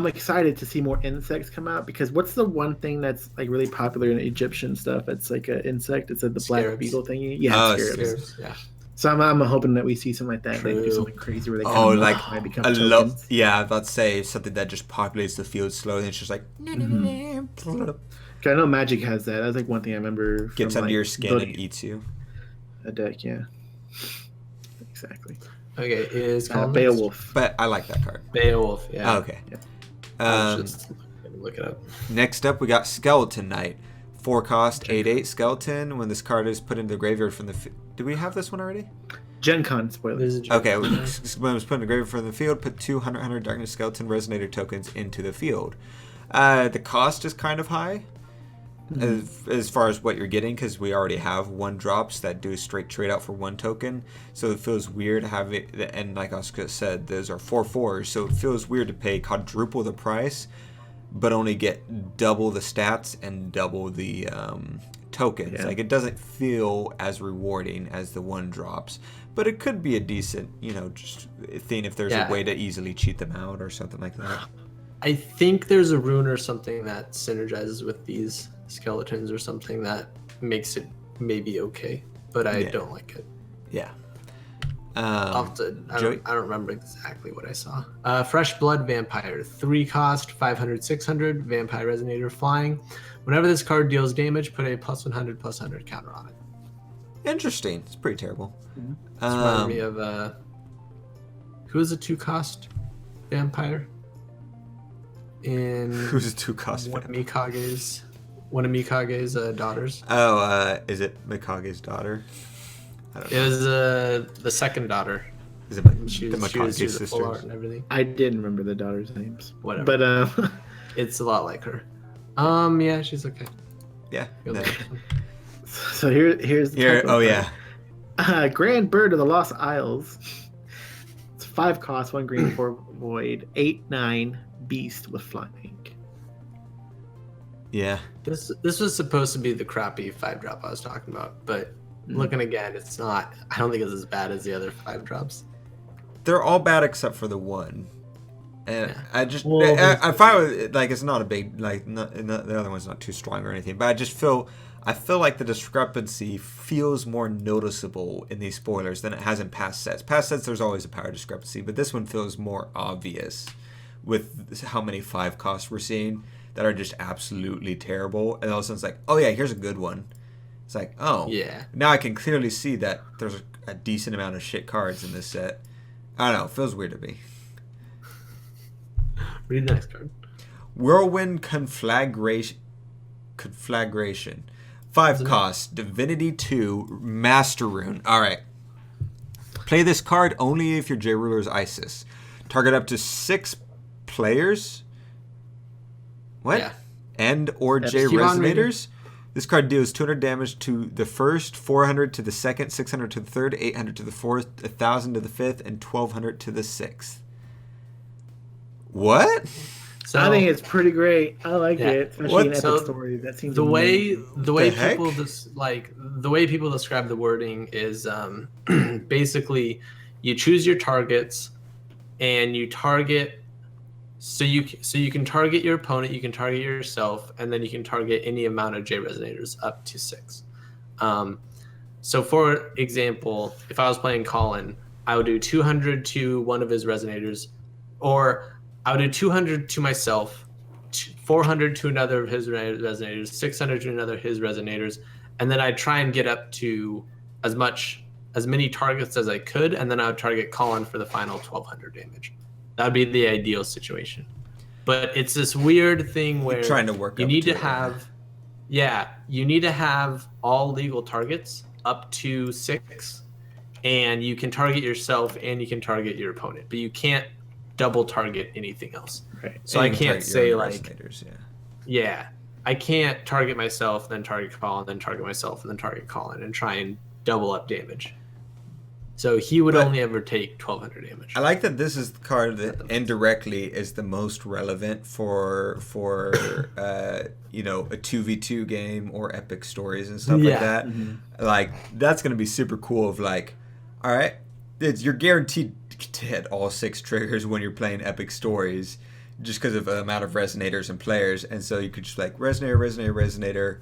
excited to see more insects come out because what's the one thing that's like really popular in Egyptian stuff? It's like an insect. It's like the black Scarabs. beetle thingy. Yeah, Scarabs, yeah. So I'm hoping that we see something like that. They do something crazy where they might become I tokens. love. Yeah, I was about to say something that just populates the field slowly. And it's just like I know Magic has that. That's like one thing I remember. Gets from, under like, your skin building and eats you. a deck. Yeah, exactly. Okay, is Beowulf. But I like that card. Beowulf, yeah. Oh, okay. I'll just look it up. Next up, we got Skeleton Knight. 4-cost, 8/8 skeleton. When this card is put into the graveyard from the... Did we have this one already? Gen Con spoilers. Okay, when it was put in the graveyard from the field, put 2 100 Darkness Skeleton Resonator tokens into the field. The cost is kind of high as far as what you're getting, because we already have 1-drops that do straight trade out for 1 token. So it feels weird having... And like Oscar said, those are 4/4s, so it feels weird to pay quadruple the price but only get double the stats and double the tokens. Yeah. Like, it doesn't feel as rewarding as the 1-drops, but it could be a decent, just thing if there's a way to easily cheat them out or something like that. I think there's a rune or something that synergizes with these skeletons or something that makes it maybe okay, but I don't like it. Yeah. I don't remember exactly what I saw. Fresh Blood Vampire, 3-cost, 500, 600, Vampire Resonator flying. Whenever this card deals damage, put a +100/+100 counter on it. Interesting. It's pretty terrible. It's reminded me of who is a 2-cost vampire? Who's a 2-cost one of Mikage's daughters. Oh, is it Mikage's daughter? I don't know. It was the second daughter. Is it She the was Mikage the sisters? full art and everything. I didn't remember the daughters' names. Whatever. But It's a lot like her. Yeah, she's okay. Yeah. You'll No. like her. so here's the Here, typo oh yeah. card. Grand Bird of the Lost Isles. It's 5-cost, 1 green, 4 void, 8/9 beast with flying. Yeah. This was supposed to be the crappy 5-drop I was talking about, but looking again, it's not. I don't think it's as bad as the other 5-drops. They're all bad except for the one. And I just, Well, I find it, like, it's not a big, like, the other one's not too strong or anything, but I feel like the discrepancy feels more noticeable in these spoilers than it has in past sets. Past sets, there's always a power discrepancy, but this one feels more obvious with how many 5-costs we're seeing that are just absolutely terrible. And all of a sudden it's like, oh yeah, here's a good one. It's like, oh, yeah. Now I can clearly see that there's a decent amount of shit cards in this set. I don't know, it feels weird to me. Read the next card. Whirlwind Conflagration. 5-cost, Divinity 2, Master Rune. Alright. Play this card only if your J Ruler is Isis. Target up to 6 players. What? Yeah. And or Yeah, J just keep on resonators? This card deals 200 damage to the first, 400 to the second, 600 to the third, 800 to the fourth, 1,000 to the fifth, and 1,200 to the sixth. What? So I think it's pretty great. I like Yeah. it, especially What? in Epic So Story. That seems the way amazing. the way The heck? people the way people describe the wording is basically you choose your targets and you target so you can target your opponent, you can target yourself, and then you can target any amount of J resonators up to 6. So for example, if I was playing Colin, I would do 200 to one of his resonators, or I would do 200 to myself, 400 to another of his resonators, 600 to another of his resonators, and then I'd try and get up to as many targets as I could, and then I would target Colin for the final 1,200 damage. That would be the ideal situation. But it's this weird thing where You're trying to work you up need to to it, have, you need to have all legal targets up to 6, and you can target yourself and you can target your opponent, but you can't double target anything else. Right. So And I you can can't target say your own like, resonators, I can't target myself, then target Colin, then target myself, and then target Colin, and try and double up damage. So he would But only ever take 1,200 damage. I like that this is the card that indirectly is the most relevant for you know, a 2v2 game or epic stories and stuff like that. Like that's gonna be super cool. Of like, all right, you're guaranteed to hit all 6 triggers when you're playing epic stories, just because of the amount of resonators and players, and so you could just like resonator,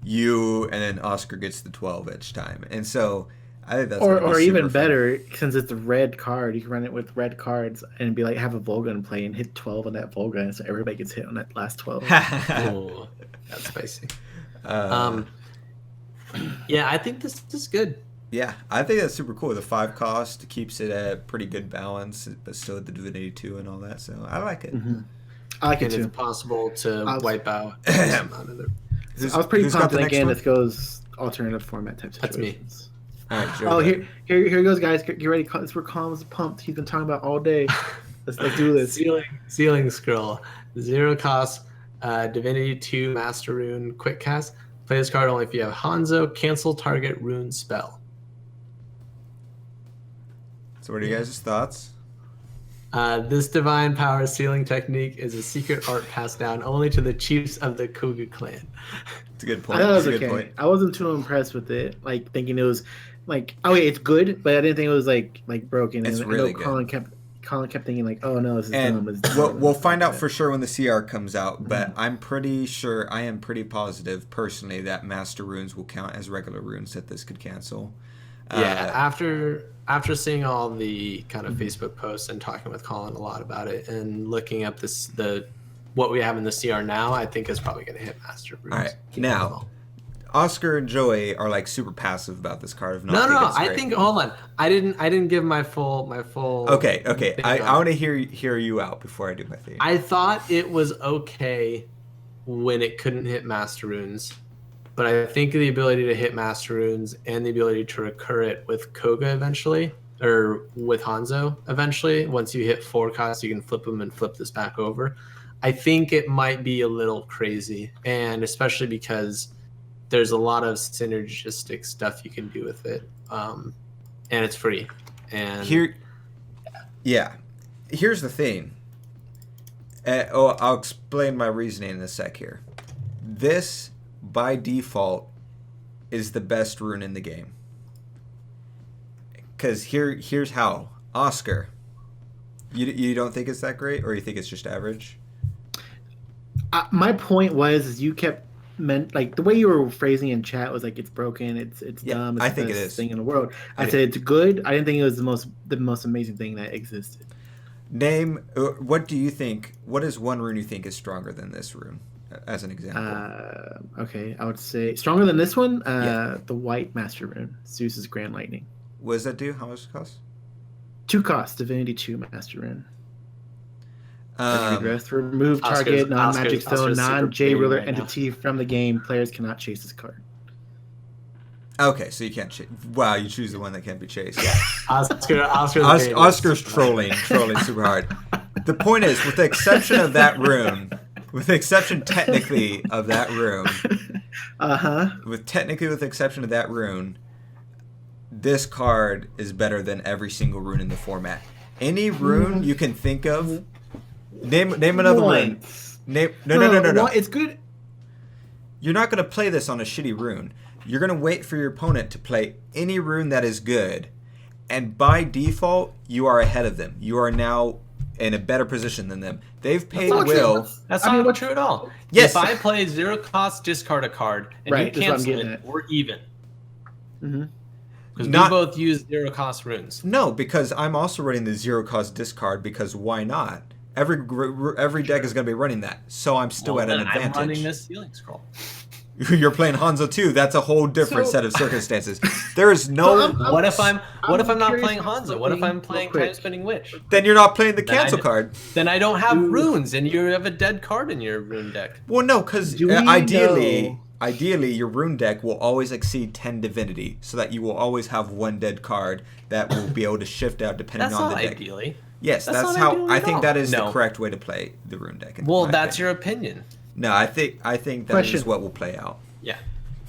and then Oscar gets the 12 each time, and so I think that's Or even fun. better, since it's a red card, you can run it with red cards and be like have a Volgun play and hit 12 on that Volgun, so everybody gets hit on that last 12. Oh, that's spicy. Yeah, I think this is good. Yeah, I think that's super cool. The 5 cost keeps it at pretty good balance, but still at the Divinity 2 and all that. So I like it. I like And it it's too. possible to wipe out. I was pretty who's got pumped the that next again. one? This goes alternative format type That's me. situations. All right, Joe, Oh, go. here goes, guys. Get ready. This is where Colin's pumped. He's been talking about all day. Let's do this. Ceiling Scroll. 0 cost, Divinity 2 Master Rune, quick cast. Play this card only if you have Hanzo, cancel target rune spell. So what are you guys' thoughts? This divine power sealing technique is a secret art passed down only to the chiefs of the Kogu clan. It's a good I point. thought it was It's a good okay. point. I wasn't too impressed with it. Like thinking it was like, oh yeah, it's good, but I didn't think it was like broken. It's and really I know good. Colin kept thinking like, oh no, this is dumb. And It's dumb. we'll find out for sure when the CR comes out, but I'm pretty sure, I am pretty positive personally that Master Runes will count as regular runes that this could cancel. Yeah, after seeing all the kind of Facebook posts and talking with Colin a lot about it and looking up what we have in the CR now, I think is probably going to hit Master Runes. All right, now Oscar and Joey are like super passive about this card. No. I think hold on. I didn't give my full. Okay. I want to hear you out before I do my thing. I thought it was okay when it couldn't hit Master Runes, but I think the ability to hit Master Runes and the ability to recur it with Koga eventually, or with Hanzo eventually, once you hit 4 costs, you can flip them and flip this back over. I think it might be a little crazy, and especially because there's a lot of synergistic stuff you can do with it, and it's free. And here's the thing. I'll explain my reasoning in a sec here. This, by default, is the best rune in the game. Because here's how. Oscar, you don't think it's that great, or you think it's just average? My point was you kept like the way you were phrasing in chat was like it's broken, it's dumb. It's I the think it best is. thing in the world. I said it's good. I didn't think it was the most amazing thing that existed. Name, what do you think? What is one rune you think is stronger than this rune, as an example? Okay, I would say stronger than this one. The White Master Rune, Zeus's Grand Lightning. What does that do? How much does it cost? 2 costs, Divinity 2 Master Rune. Remove Oscar's- target non-magic Oscar's stone, super non-J big ruler right now. entity from the game. Players cannot chase this card. Okay, so you can't chase. Wow, you choose the one that can't be chased. Oscar's Oscar's trolling super hard. the point is, with the exception of that rune, with the exception technically of that rune, with the exception of that rune, this card is better than every single rune in the format. Any rune you can think of, name another rune. No. It's good. You're not going to play this on a shitty rune. You're going to wait for your opponent to play any rune that is good, and by default, you are ahead of them. You are now in a better position than them. They've paid Will. That's not true at all. Yes. If I play 0 cost, discard a card, and you cancel it, we're even. Because we both use 0 cost runes. No, because I'm also running the 0 cost discard, because why not? Every deck is going to be running that, so I'm still at an advantage. I'm running this Healing Scroll. You're playing Hanzo too. That's a whole different set of circumstances. There is no. What if I'm not playing Hanzo? What if I'm playing Time Spinning Witch? Then you're not playing the cancel card. Then I don't have runes, and you have a dead card in your rune deck. Well, no, because ideally, your rune deck will always exceed 10 divinity, so that you will always have one dead card that will be able to shift out depending on the deck. Ideally. Yes, that's how I think that is the correct way to play the rune deck. Well, that's your opinion. No, I think that is what will play out. Yeah.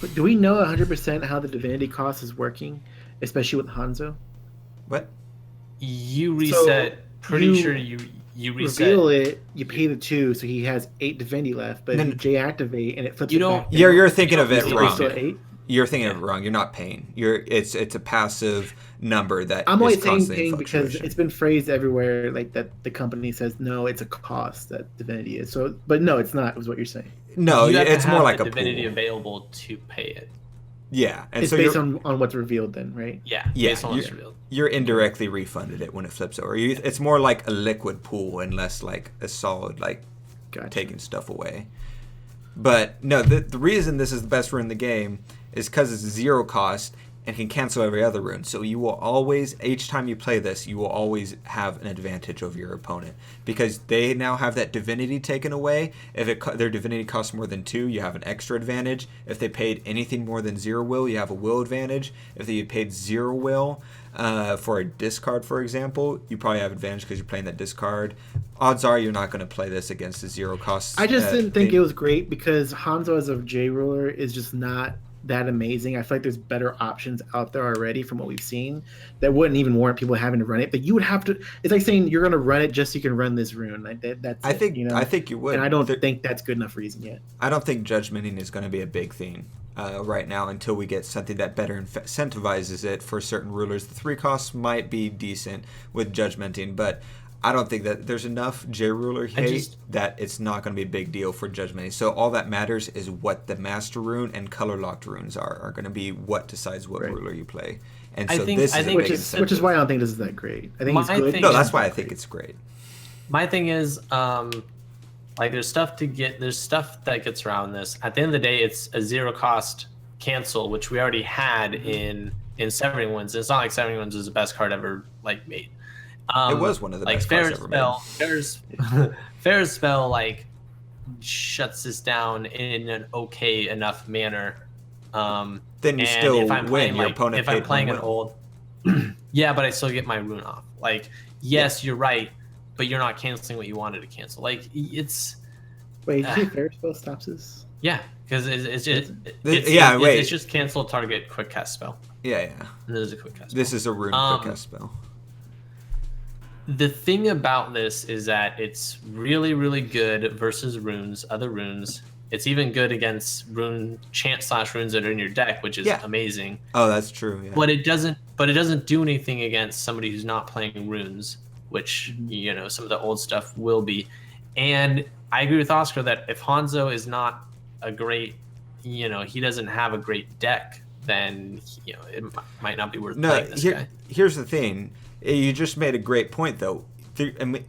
But do we know 100% how the divinity cost is working, especially with Hanzo? What? You reset. Sure you reset. Reveal it. You pay the 2, so he has 8 divinity left. But if you J-activate and it flips. You're thinking of it wrong. Still 8? You're thinking of it wrong. You're not paying. It's a passive number that I'm is always saying constantly paying in because fluctuation. it's been phrased everywhere like that. The company says no, it's a cost that divinity is. So, but no, it's not. Is what you're saying? No, you have it's to more have like the a divinity pool. available to pay it. Yeah, and it's so based on what's revealed, then, right? Yeah, based on what's revealed. You're indirectly refunded it when it flips over. It's more like a liquid pool and less like a solid taking stuff away. But no, the reason this is the best rune in the game is because it's 0 cost and can cancel every other rune. So you will always, each time you play this, you will always have an advantage over your opponent because they now have that divinity taken away. If their divinity costs more than 2, you have an extra advantage. If they paid anything more than 0 will, you have a will advantage. If they paid 0 will for a discard, for example, you probably have advantage because you're playing that discard. Odds are you're not going to play this against a 0 cost. I just didn't think it was great because Hanzo as a J ruler is just not that amazing. I feel like there's better options out there already from what we've seen that wouldn't even warrant people having to run it. But you would have to. It's like saying you're going to run it just so you can run this rune. Like that's. I think you would, and I don't think that's good enough reason yet. I don't think judgmenting is going to be a big thing right now until we get something that better incentivizes it for certain rulers. The 3 costs might be decent with judgmenting, but I don't think that there's enough J-Ruler hate that it's not going to be a big deal for judgmenting. So all that matters is what the Master Rune and color-locked runes are going to be what decides what ruler you play. And so this is a big incentive. Which is why I don't think this is that great. I think it's good. No, that's why I think it's great. My thing is, there's stuff that gets around this. At the end of the day, it's a 0 cost cancel, which we already had in Severing Winds. It's not like Severing Winds is the best card ever made. It was one of the best cards ever made. Fair's spell shuts this down in an okay enough manner. Then you still win. Your opponent. If I'm playing an old, yeah, but I still get my rune off. Yes, you're right, but you're not canceling what you wanted to cancel. It's. Wait, you think Fair spell stops this? Yeah, because it's just cancel target quick cast spell. Yeah. And this is a quick cast. This is a rune quick cast spell. The thing about this is that it's really, really good versus other runes. It's even good against chant/runes that are in your deck, which is amazing. Oh, that's true. Yeah. But it doesn't do anything against somebody who's not playing runes, which some of the old stuff will be. And I agree with Oscar that if Hanzo is not a great, he doesn't have a great deck, then it might not be worth playing this guy. Here's the thing. You just made a great point, though.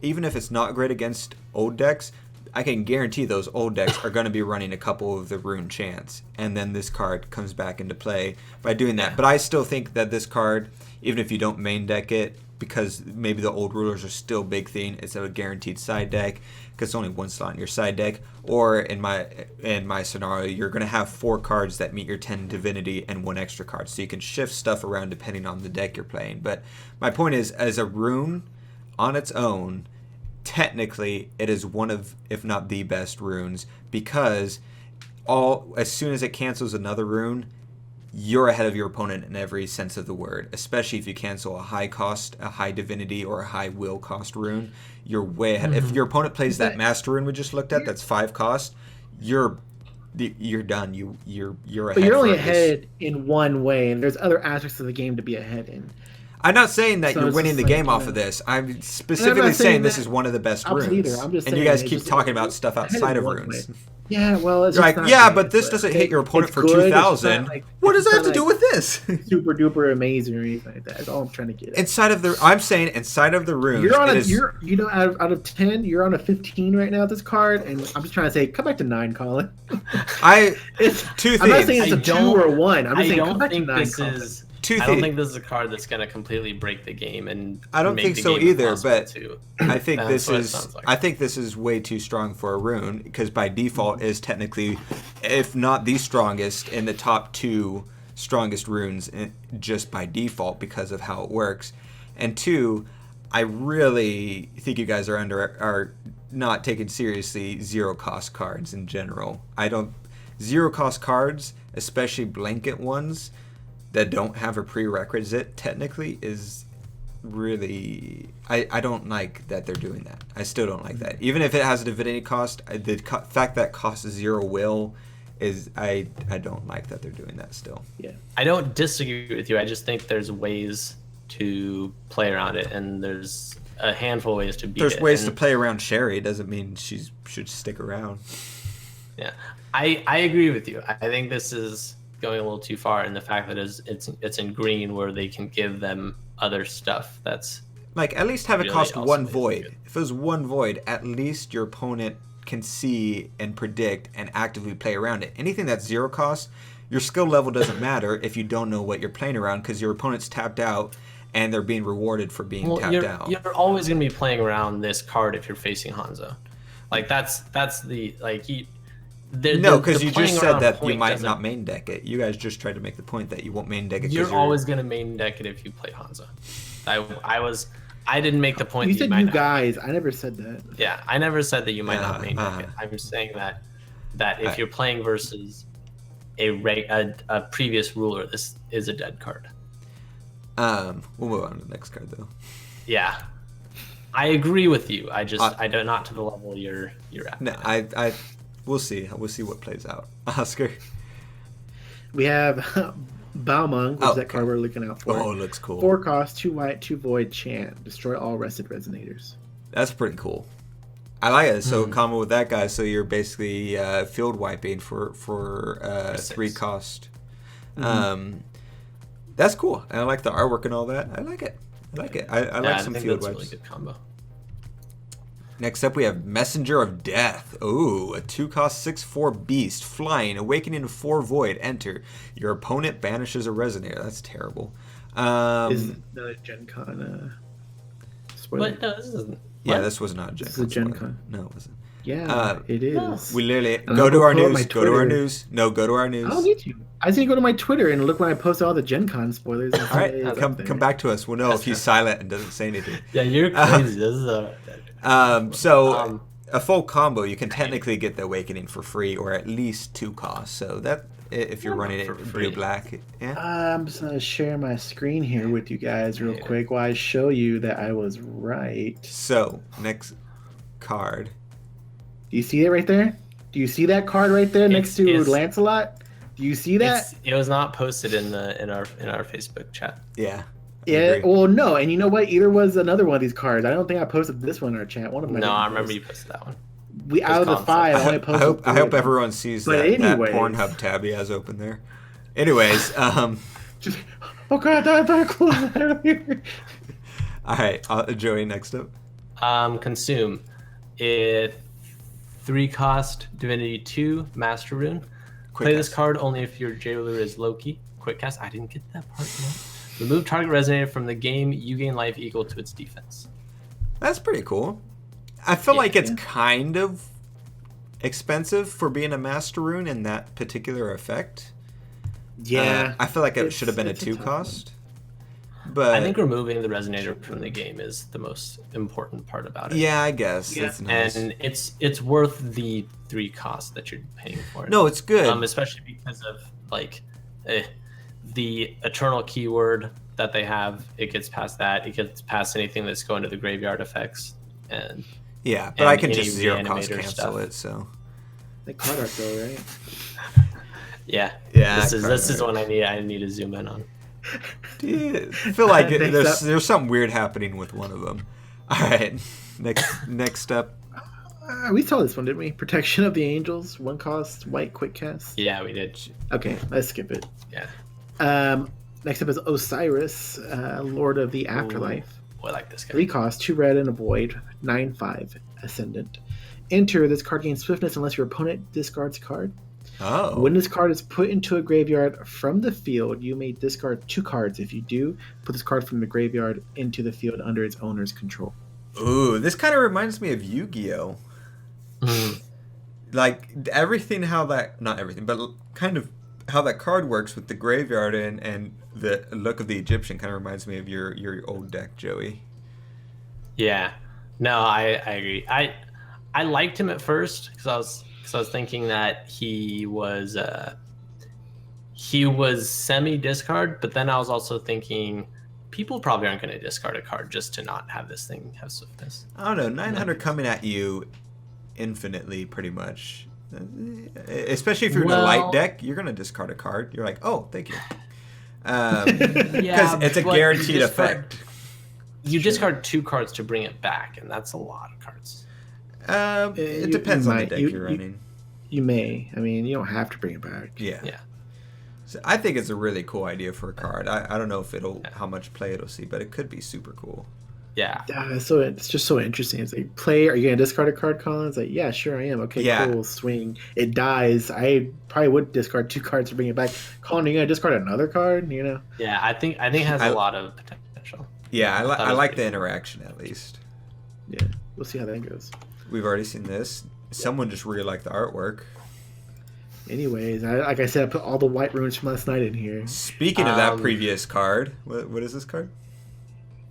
Even if it's not great against old decks, I can guarantee those old decks are going to be running a couple of the rune chants, and then this card comes back into play by doing that. But I still think that this card, even if you don't main deck it, because maybe the old rulers are still big thing, it's a guaranteed side deck because it's only 1 slot in your side deck. Or in my scenario, you're going to have 4 cards that meet your 10 divinity and 1 extra card, so you can shift stuff around depending on the deck you're playing. But my point is, as a rune on its own, technically it is one of, if not the best runes, because as soon as it cancels another rune, you're ahead of your opponent in every sense of the word, especially if you cancel a high cost, a high divinity, or a high will cost rune. You're way ahead. If your opponent plays that master rune we just looked at, that's 5 cost, you're done. You're ahead. But you're only ahead in one way, and there's other aspects of the game to be ahead in. I'm not saying that you're winning the game off of this. I'm specifically saying this is one of the best runes. I'm just and you guys keep talking about stuff outside of runes. Yeah, well, it's like, yeah, but this doesn't hit your opponent for 2,000. What does that have to do with this? Super duper amazing or anything like that. That's all I'm trying to get at. I'm saying inside of the runes. Out of 10, you're on a 15 right now with this card, and I'm just trying to say, come back to 9, Colin. It's two things. I'm not saying it's a 2 or a 1. I'm just saying come back to 9, Colin. I don't think this is a card that's going to completely break the game, and I don't think so either. But I think this is like. I think this is way too strong for a rune, because by default is technically, if not the strongest, in the top 2 strongest runes just by default because of how it works. And 2, I really think you guys are not taking seriously 0 cost cards in general. 0 cost cards, especially blanket ones that don't have a prerequisite technically, is really, I don't like that they're doing that. I still don't like that. Even if it has a divinity cost, the fact that it costs 0 will is, I don't like that they're doing that still. Yeah, I don't disagree with you. I just think there's ways to play around it, and there's a handful of ways to beat it. There's ways to play around Sherry. Doesn't mean she should stick around. Yeah, I agree with you. I think this is going a little too far in the fact that it's in green, where they can give them other stuff that's like, at least have it cost 1 void. Good. If it was 1 void, at least your opponent can see and predict and actively play around it. Anything that's 0 cost, your skill level doesn't matter if you don't know what you're playing around, because your opponent's tapped out and they're being rewarded for being tapped out. You're always going to be playing around this card if you're facing Hanzo. Like that's the like he. No, because you just said that you might not main deck it. You guys just tried to make the point that you won't main deck it. You're always going to main deck it if you play Hanzo. I didn't make the point. You said you guys. I never said that. Yeah, I never said that you might not main deck it. I'm just saying that if you're playing versus a previous ruler, this is a dead card. We'll move on to the next card though. Yeah, I agree with you. I don't, not to the level you're at. No, we'll see. We'll see what plays out. Oscar. We have Balmung, which is that card we're looking out for. Oh, it looks cool. 4 cost, 2 white, 2 void, chant. Destroy all rested resonators. That's pretty cool. I like it. So combo with that guy, so you're basically field wiping for 3 cost. That's cool. And I like the artwork and all that. I like it. I like some field wipes. Really good combo. Next up, we have Messenger of Death. Ooh, a 2 cost 6/4 beast, flying, awakening to 4 void. Enter. Your opponent banishes a resonator. That's terrible. Is it a Gen Con spoiler? But no, this isn't. Yeah, this was not a Gen Con. This is a Gen Con. No, it wasn't. Yeah, it is. We literally go to our news. Go to our news. No, go to our news. I don't need to. I just need to go to my Twitter and look when I post all the Gen Con spoilers. All right, come back to us. We'll know if he's silent and doesn't say anything. Yeah, you're crazy. This is a full combo, you can technically get the awakening for free, or at least 2 costs. So that if you're running it blue black, yeah. I'm just gonna share my screen here with you guys real quick while I show you that I was right. So next card. Do you see it right there? Do you see that card right there next to Lancelot? Do you see that? It was not posted in our Facebook chat. Yeah. Yeah. Well, no, and you know what? Either was another one of these cards. I don't think I posted this one in our chat. One of them. No, I remember you posted that one. Out of the 5, I only posted. I hope everyone sees that Pornhub tab he has open there. Anyways, just, oh god, I closed that earlier. All right, Joey, next up. Consume. 3 cost Divinity 2 Master Rune. Play this card only if your jailer is Loki. Quick cast. I didn't get that part yet. Remove target resonator from the game. You gain life equal to its defense. That's pretty cool. I feel like it's kind of expensive for being a Master Rune in that particular effect. Yeah. I feel like it should have been a 2 cost. But I think removing the resonator from the game is the most important part about it. yeah, I guess that's nice. And it's worth the 3 costs that you're paying for it. No, it's good. Especially because of like the eternal keyword that they have. It gets past that. It gets past anything that's going to the graveyard effects. And yeah, but I can any just 0 cost reanimator cancel stuff. it. So Like card art though, right? yeah, yeah, this is one I need to zoom in on. Dude, I feel like Next there's something weird happening with one of them. All right, next up. We saw this one, didn't we? Protection of the Angels, 1 cost, white, quick cast. Yeah, we did. Okay, let's skip it. Yeah. Next up is Osiris, Lord of the Afterlife. Ooh, I like this guy. 3 cost, 2 red and a void, 9/5 Ascendant. Enter this card gains swiftness unless your opponent discards a card. Oh. When this card is put into a graveyard from the field, you may discard 2 cards. If you do, put this card from the graveyard into the field under its owner's control. Ooh, this kind of reminds me of Yu-Gi-Oh. Like everything, not everything, but kind of how that card works with the graveyard and the look of the Egyptian kind of reminds me of your old deck, Joey. Yeah. No, I agree. I liked him at first because I was thinking that he was semi discard, but then I was also thinking people probably aren't going to discard a card just to not have this thing have swiftness. I don't know, 900 coming at you infinitely, pretty much. Especially if you're in a light deck, you're going to discard a card. You're like, oh, thank you. Because it's a guaranteed effect. You discard 2 cards to bring it back, and that's a lot of cards. It depends on the deck you're running. You may. I mean, you don't have to bring it back. Yeah. Yeah. So I think it's a really cool idea for a card. I don't know if how much play it'll see, but it could be super cool. Yeah. So it's just so interesting. It's like, play, are you going to discard a card, Colin? It's like, yeah, sure I am. Okay, cool, swing. It dies. I probably would discard 2 cards to bring it back. Colin, are you going to discard another card? You know? Yeah, I think it has a lot of potential. Yeah, I like the interaction at least. Yeah, we'll see how that goes. We've already seen this. Someone just really liked the artwork. Anyways, like I said, I put all the white runes from last night in here. Speaking of that previous card, what is this card?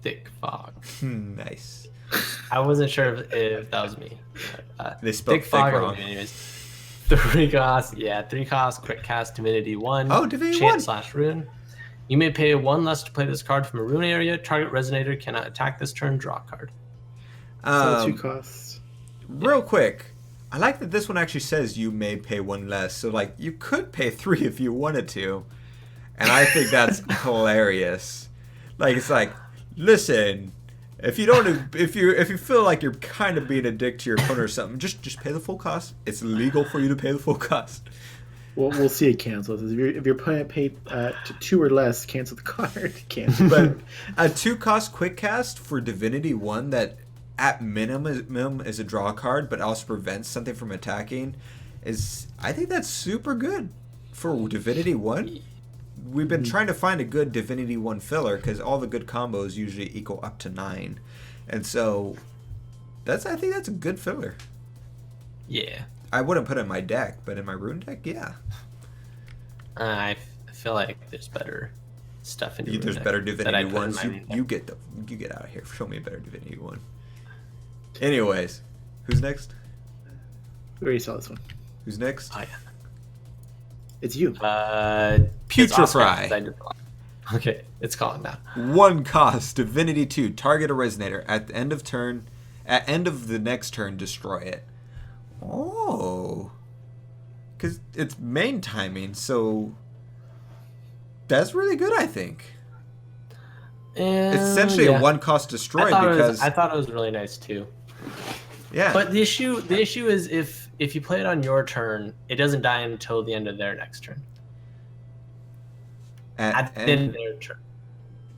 Thick Fog. Nice. I wasn't sure if that was me. They spelled thick wrong. Anyways, 3 cost. Yeah, 3 cost. Quick cast. Divinity 1. Oh, Divinity Chant 1. /rune. You may pay 1 less to play this card from a rune area. Target resonator cannot attack this turn. Draw a card. So 2 costs. Real quick, I like that this one actually says you may pay 1 less. So like you could pay 3 if you wanted to, and I think that's hilarious. Like it's like, listen, if you feel like you're kind of being a dick to your opponent or something, just pay the full cost. It's legal for you to pay the full cost. Well, we'll see it cancels. If your opponent paid to 2 or less, cancel the card. Cancel. But a 2 cost quick cast for Divinity 1 that at minimum is a draw card, but also prevents something from attacking, I think that's super good for Divinity 1. We've been trying to find a good Divinity 1 filler because all the good combos usually equal up to 9. And so I think that's a good filler. Yeah. I wouldn't put it in my deck, but in my rune deck, yeah. I feel like there's better stuff in There's better Divinity 1s. You get out of here. Show me a better Divinity 1. Anyways, who's next? We already saw this one. Who's next? Oh, yeah. It's you. Putrefy. Okay, it's calling now. 1 cost, Divinity 2, target a resonator. At the end of the next turn, destroy it. Oh. Because it's main timing, so that's really good, I think. It's essentially a 1 cost destroy because I thought it was really nice too. Yeah. But the issue is if you play it on your turn, it doesn't die until the end of their next turn. At the end of their turn.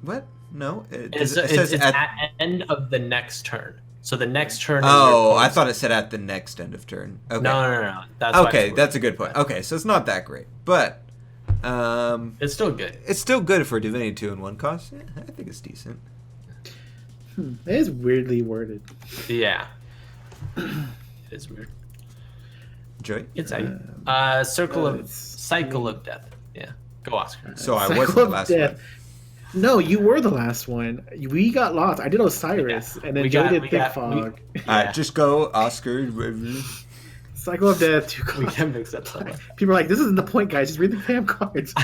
What? No. It says at end of the next turn. So the next turn is I thought it said at the next end of turn. Okay. No. That's okay, that's a good point. Okay, so it's not that great. But it's still good. It's still good for Divinity 2 and 1 cost. Yeah, I think it's decent. It is weirdly worded. Yeah. It is weird. Joey? It's Cycle of Death. Yeah. Go Oscar. So I wasn't the last one. No, you were the last one. We got lost. I did Osiris, and then Joe did Thick Fog. Just go, Oscar. Cycle of Death, 2 We costs. can mix up something. People are like, this isn't the point, guys. Just read the damn cards.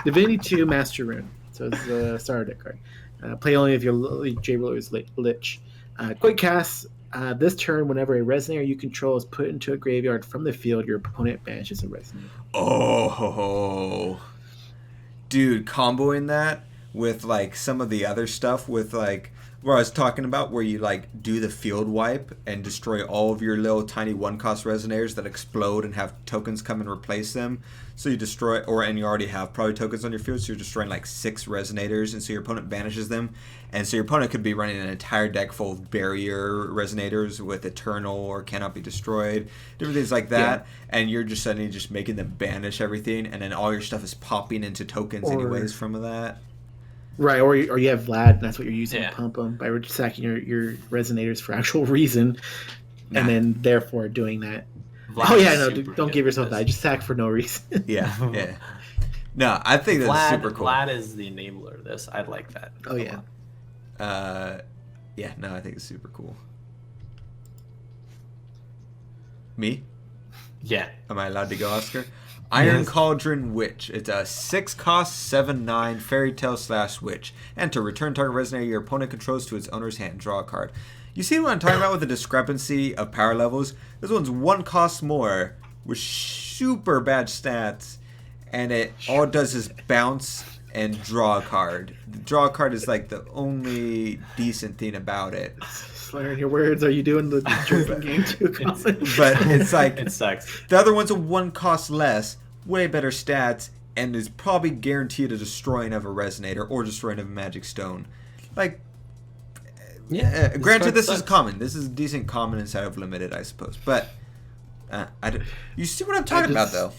Divinity 2, Master Rune. So it's a starter deck card. Play only if your J-Roller is Lich. Quick cast. This turn, whenever a Resonator you control is put into a graveyard from the field, your opponent banishes a Resonator. Oh, dude, comboing that with like some of the other stuff with like where I was talking about, where you like do the field wipe and destroy all of your little tiny 1-cost Resonators that explode and have tokens come and replace them. So you destroy, and you already have probably tokens on your field, so you're destroying like 6 Resonators, and so your opponent banishes them. And so your opponent could be running an entire deck full of barrier Resonators with Eternal or Cannot Be Destroyed, different things like that. Yeah. And you're just suddenly just making them banish everything, and then all your stuff is popping into tokens anyways from that. Right, or you have Vlad, and that's what you're using to pump them by sacking your Resonators for actual reason, and then therefore doing that. Don't give yourself that. Just sack for no reason. Yeah. No, I think that's super cool. Vlad is the enabler of this. I like that. Oh, yeah. I think it's super cool. Me? Yeah. Am I allowed to go, Oscar? Iron Cauldron Witch. It's a 6-cost, 7/9 Fairy Tale / Witch. Enter. Return target Resonator your opponent controls to its owner's hand. Draw a card. You see what I'm talking about with the discrepancy of power levels? This one's 1 cost more with super bad stats, and it all does is bounce and draw a card. Draw a card is like the only decent thing about it. Slurring your words. Are you doing the drinking game too, Colin? But it's like it sucks. The other one's a 1 cost less, way better stats, and is probably guaranteed a destroying of a Resonator or destroying of a Magic Stone. Like, granted, this is common. This is a decent common inside of limited, I suppose. But you see what I'm talking about, though.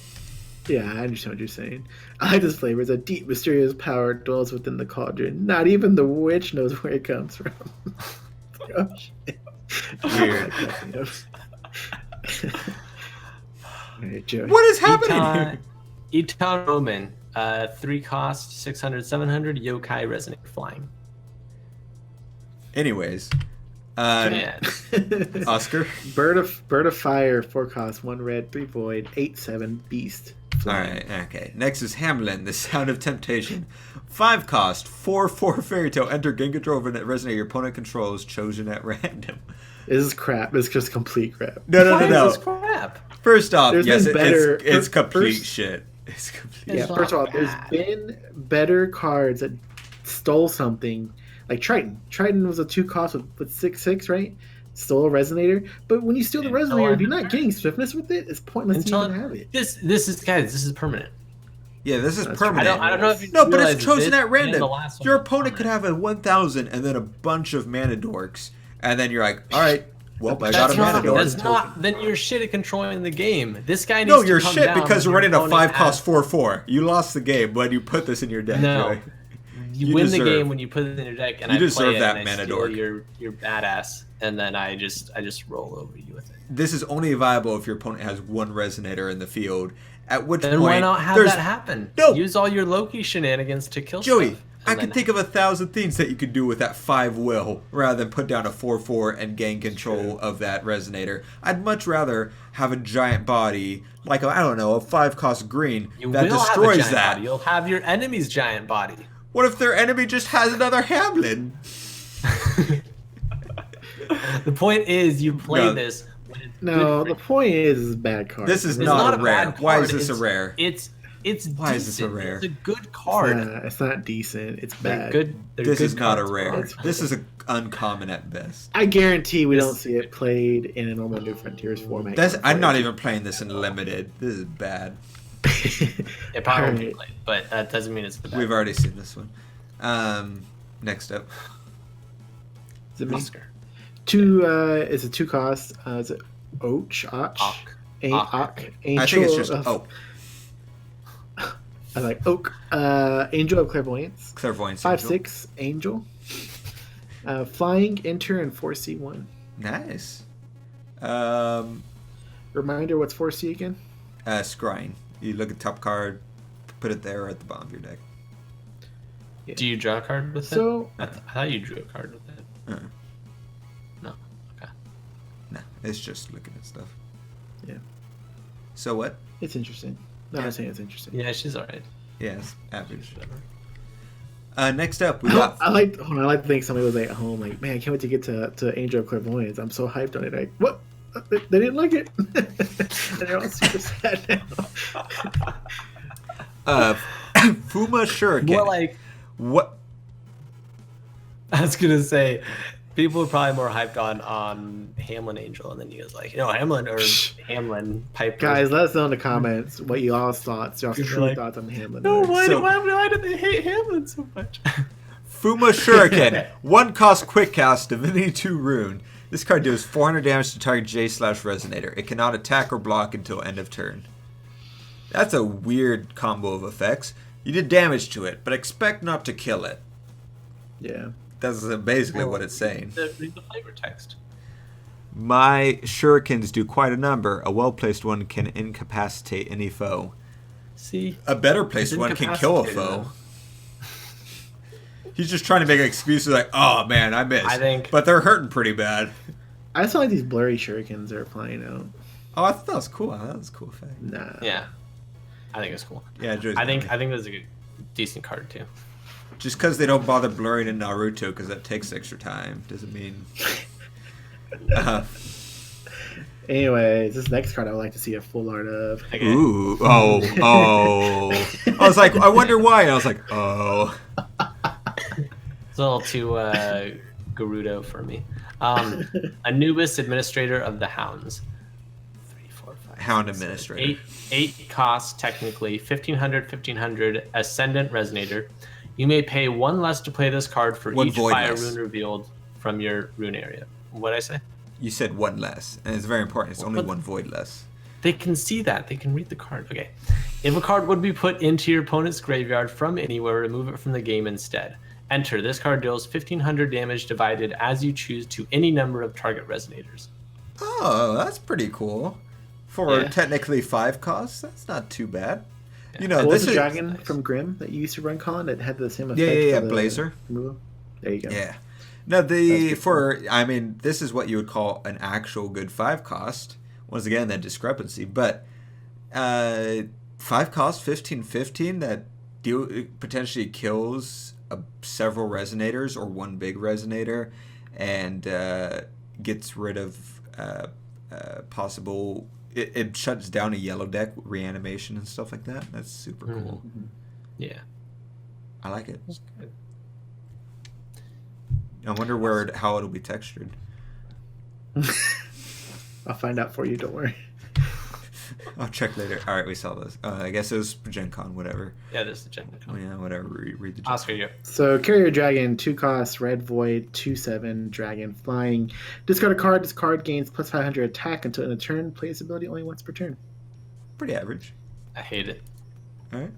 Yeah, I understand what you're saying. I like this flavor. It's a deep, mysterious power dwells within the cauldron. Not even the witch knows where it comes from. Oh, shit. Weird. Right, Joey. What is happening here? Eton Roman, 3 cost, 600, 700, Yokai Resonator flying. Anyways, Oscar? Bird of Fire, 4 cost, 1 red, 3 void, 8/7 beast. Alright, okay. Next is Hamlin, the Sound of Temptation. 5 cost, 4/4 Fairy Tale. Enter, gain control of a Resonator your opponent controls, chosen at random. This is crap. It's just complete crap. No. Why is this crap? First off, yes, it's complete shit. It's complete shit. First of all, there's been better cards that stole something. Like Triton. Triton was a 2 cost with 6/6, right? Stole a Resonator. But when you steal the Resonator, if you're not getting swiftness with it, it's pointless to even have it. This is permanent. Yeah, this is permanent. I don't know if you but it's chosen at random. Your opponent could have a 1,000 and then a bunch of mana dorks. And then you're like, alright, well, I got a mana dork. That's not, then you're shit at controlling the game. This guy needs No, to you're come shit down because you're running a 5 cost has... 4/4. You lost the game when you put this in your deck. No. Joey. You win the game when you put it in your deck, and you I deserve play that it, and mana I steal dork. You're badass, and then I just roll over you with it. This is only viable if your opponent has 1 Resonator in the field. At which then point, why not have that happen? No. Use all your Loki shenanigans to kill Joey, stuff. I can think of 1,000 things that you could do with that 5 will, rather than put down a 4/4 and gain control of that Resonator. I'd much rather have a giant body, like a 5 cost green, that destroys that. Body. You'll have your enemy's giant body. What if their enemy just has another Hamlin? The point is, you play this. No, the point is a bad card. This is not a rare. Bad Why is this a rare? It's Why decent. is this a rare? It's a good card. It's not decent. It's bad. This is not a rare. This is uncommon at best. I guarantee we don't see it played in a normal New Frontiers format. I'm not even playing this in limited. This is bad. It probably won't be played, but that doesn't mean it's the bad. We've already seen this one. Next up. Is it Oscar? It's a 2 cost. Is it Och? Angel I think it's just Oak. I like Oak. Angel of Clairvoyance. 5/6 Angel. Flying, enter, and 4C 1. Nice. Reminder, what's 4C again? Scrying. You look at top card, put it there or at the bottom of your deck. Yeah. Do you draw a card with So it? I thought you drew a card with it. No. Okay. No, it's just looking at stuff. Yeah. So what? it's interesting. No, I'm saying it's interesting. Yeah, she's alright. Yes, average. Whatever. Next up, we got. I like to think somebody was like at home, like, man, I can't wait to get to Angel of Clairvoyance. I'm so hyped on it. Like, what? They didn't like it. And they're all super sad now. Fuma Shuriken. More like, What? I was gonna say, people are probably more hyped on Hamlin Angel, and then you guys like, Hamlin Piper. Guys, let us know in the comments what you all's thoughts, y'all's You're true like, thoughts on Hamlin. No, why So- did they hate Hamlin so much? Fuma Shuriken. 1 cost quick cast, Divinity 2 rune. This card deals 400 damage to target J/Resonator. It cannot attack or block until end of turn. That's a weird combo of effects. You did damage to it, but expect not to kill it. Yeah. That's basically what it's saying. Read the flavor text. My shurikens do quite a number. A well-placed one can incapacitate any foe. See, A better placed one can kill a foe. He's just trying to make excuses like, oh man, I missed. I think- But they're hurting pretty bad. I just like these blurry shurikens are flying out. Oh, I thought that was cool. That was a cool effect. Nah. Yeah, I think it's cool. Yeah, I think that's a good, decent card too. just because they don't bother blurring in Naruto because that takes extra time doesn't mean. Anyways, this next card I would like to see a full art of. Okay. Ooh, oh. I was like, I wonder why. And I was like, oh. It's a little too Gerudo for me. Anubis, Administrator of the Hounds. 3, 4, 5. Hound six, Administrator. 8 costs technically. 1500. Ascendant Resonator. You may pay 1 less to play this card for One each void fire less. rune revealed from your rune area. What'd I say? You said 1 less, and it's very important. It's only What? 1 void less. They can see that. They can read the card. Okay. If a card would be put into your opponent's graveyard from anywhere, remove it from the game instead. Enter. This card deals 1500 damage divided as you choose to any number of target resonators. Oh, that's pretty cool. For Yeah. technically 5 costs, that's not too bad. Yeah. You know, What was this the is dragon nice. from Grimm that you used to run Colin that had the same effect? yeah, for the Blazer. removal? There you go. Yeah. No, good this is what you would call an actual good 5 cost. Once again, that discrepancy. But 5 cost, 15/15, that potentially kills several resonators or 1 big resonator and gets rid of possible. It shuts down a yellow deck reanimation and stuff like that. That's super cool. Yeah. I like it. That's good. I wonder how it'll be textured. I'll find out for you. Don't worry. I'll check later. All right, we saw this. I guess it was Gen Con, whatever. Yeah, this is the Gen Oh, yeah, whatever. Read the Gen Oscar, you. So Carrier Dragon, 2 costs, red void, 2/7 dragon flying. Discard a card. This card gains plus 500 attack until in a turn. Play this ability only once per turn. Pretty average. I hate it. All right.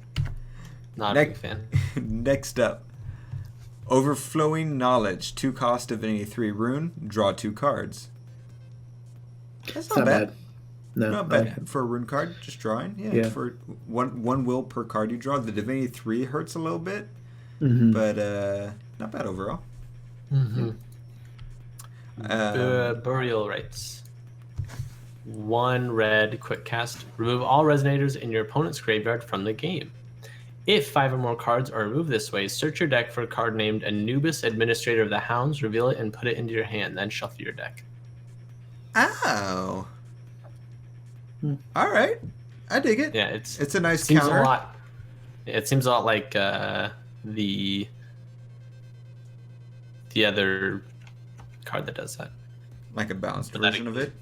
Not a big fan. Next up, Overflowing Knowledge, 2 cost, Divinity 3 rune, draw 2 cards. That's It's not bad. No, Not I bad like it. for a rune card, just drawing. Yeah, Yeah. for one will per card you draw. The Divinity 3 hurts a little bit, Mhm. but not bad overall. Mm-hmm. Um, Burial Rites. 1 red quick cast. Remove all resonators in your opponent's graveyard from the game. If 5 or more cards are removed this way, search your deck for a card named Anubis, Administrator of the Hounds, reveal it, and put it into your hand. Then shuffle your deck. Oh. Hmm. All right. I dig it. Yeah, It's a nice seems counter. a lot. It seems a lot like the other card that does that. Like a balanced But that version of it.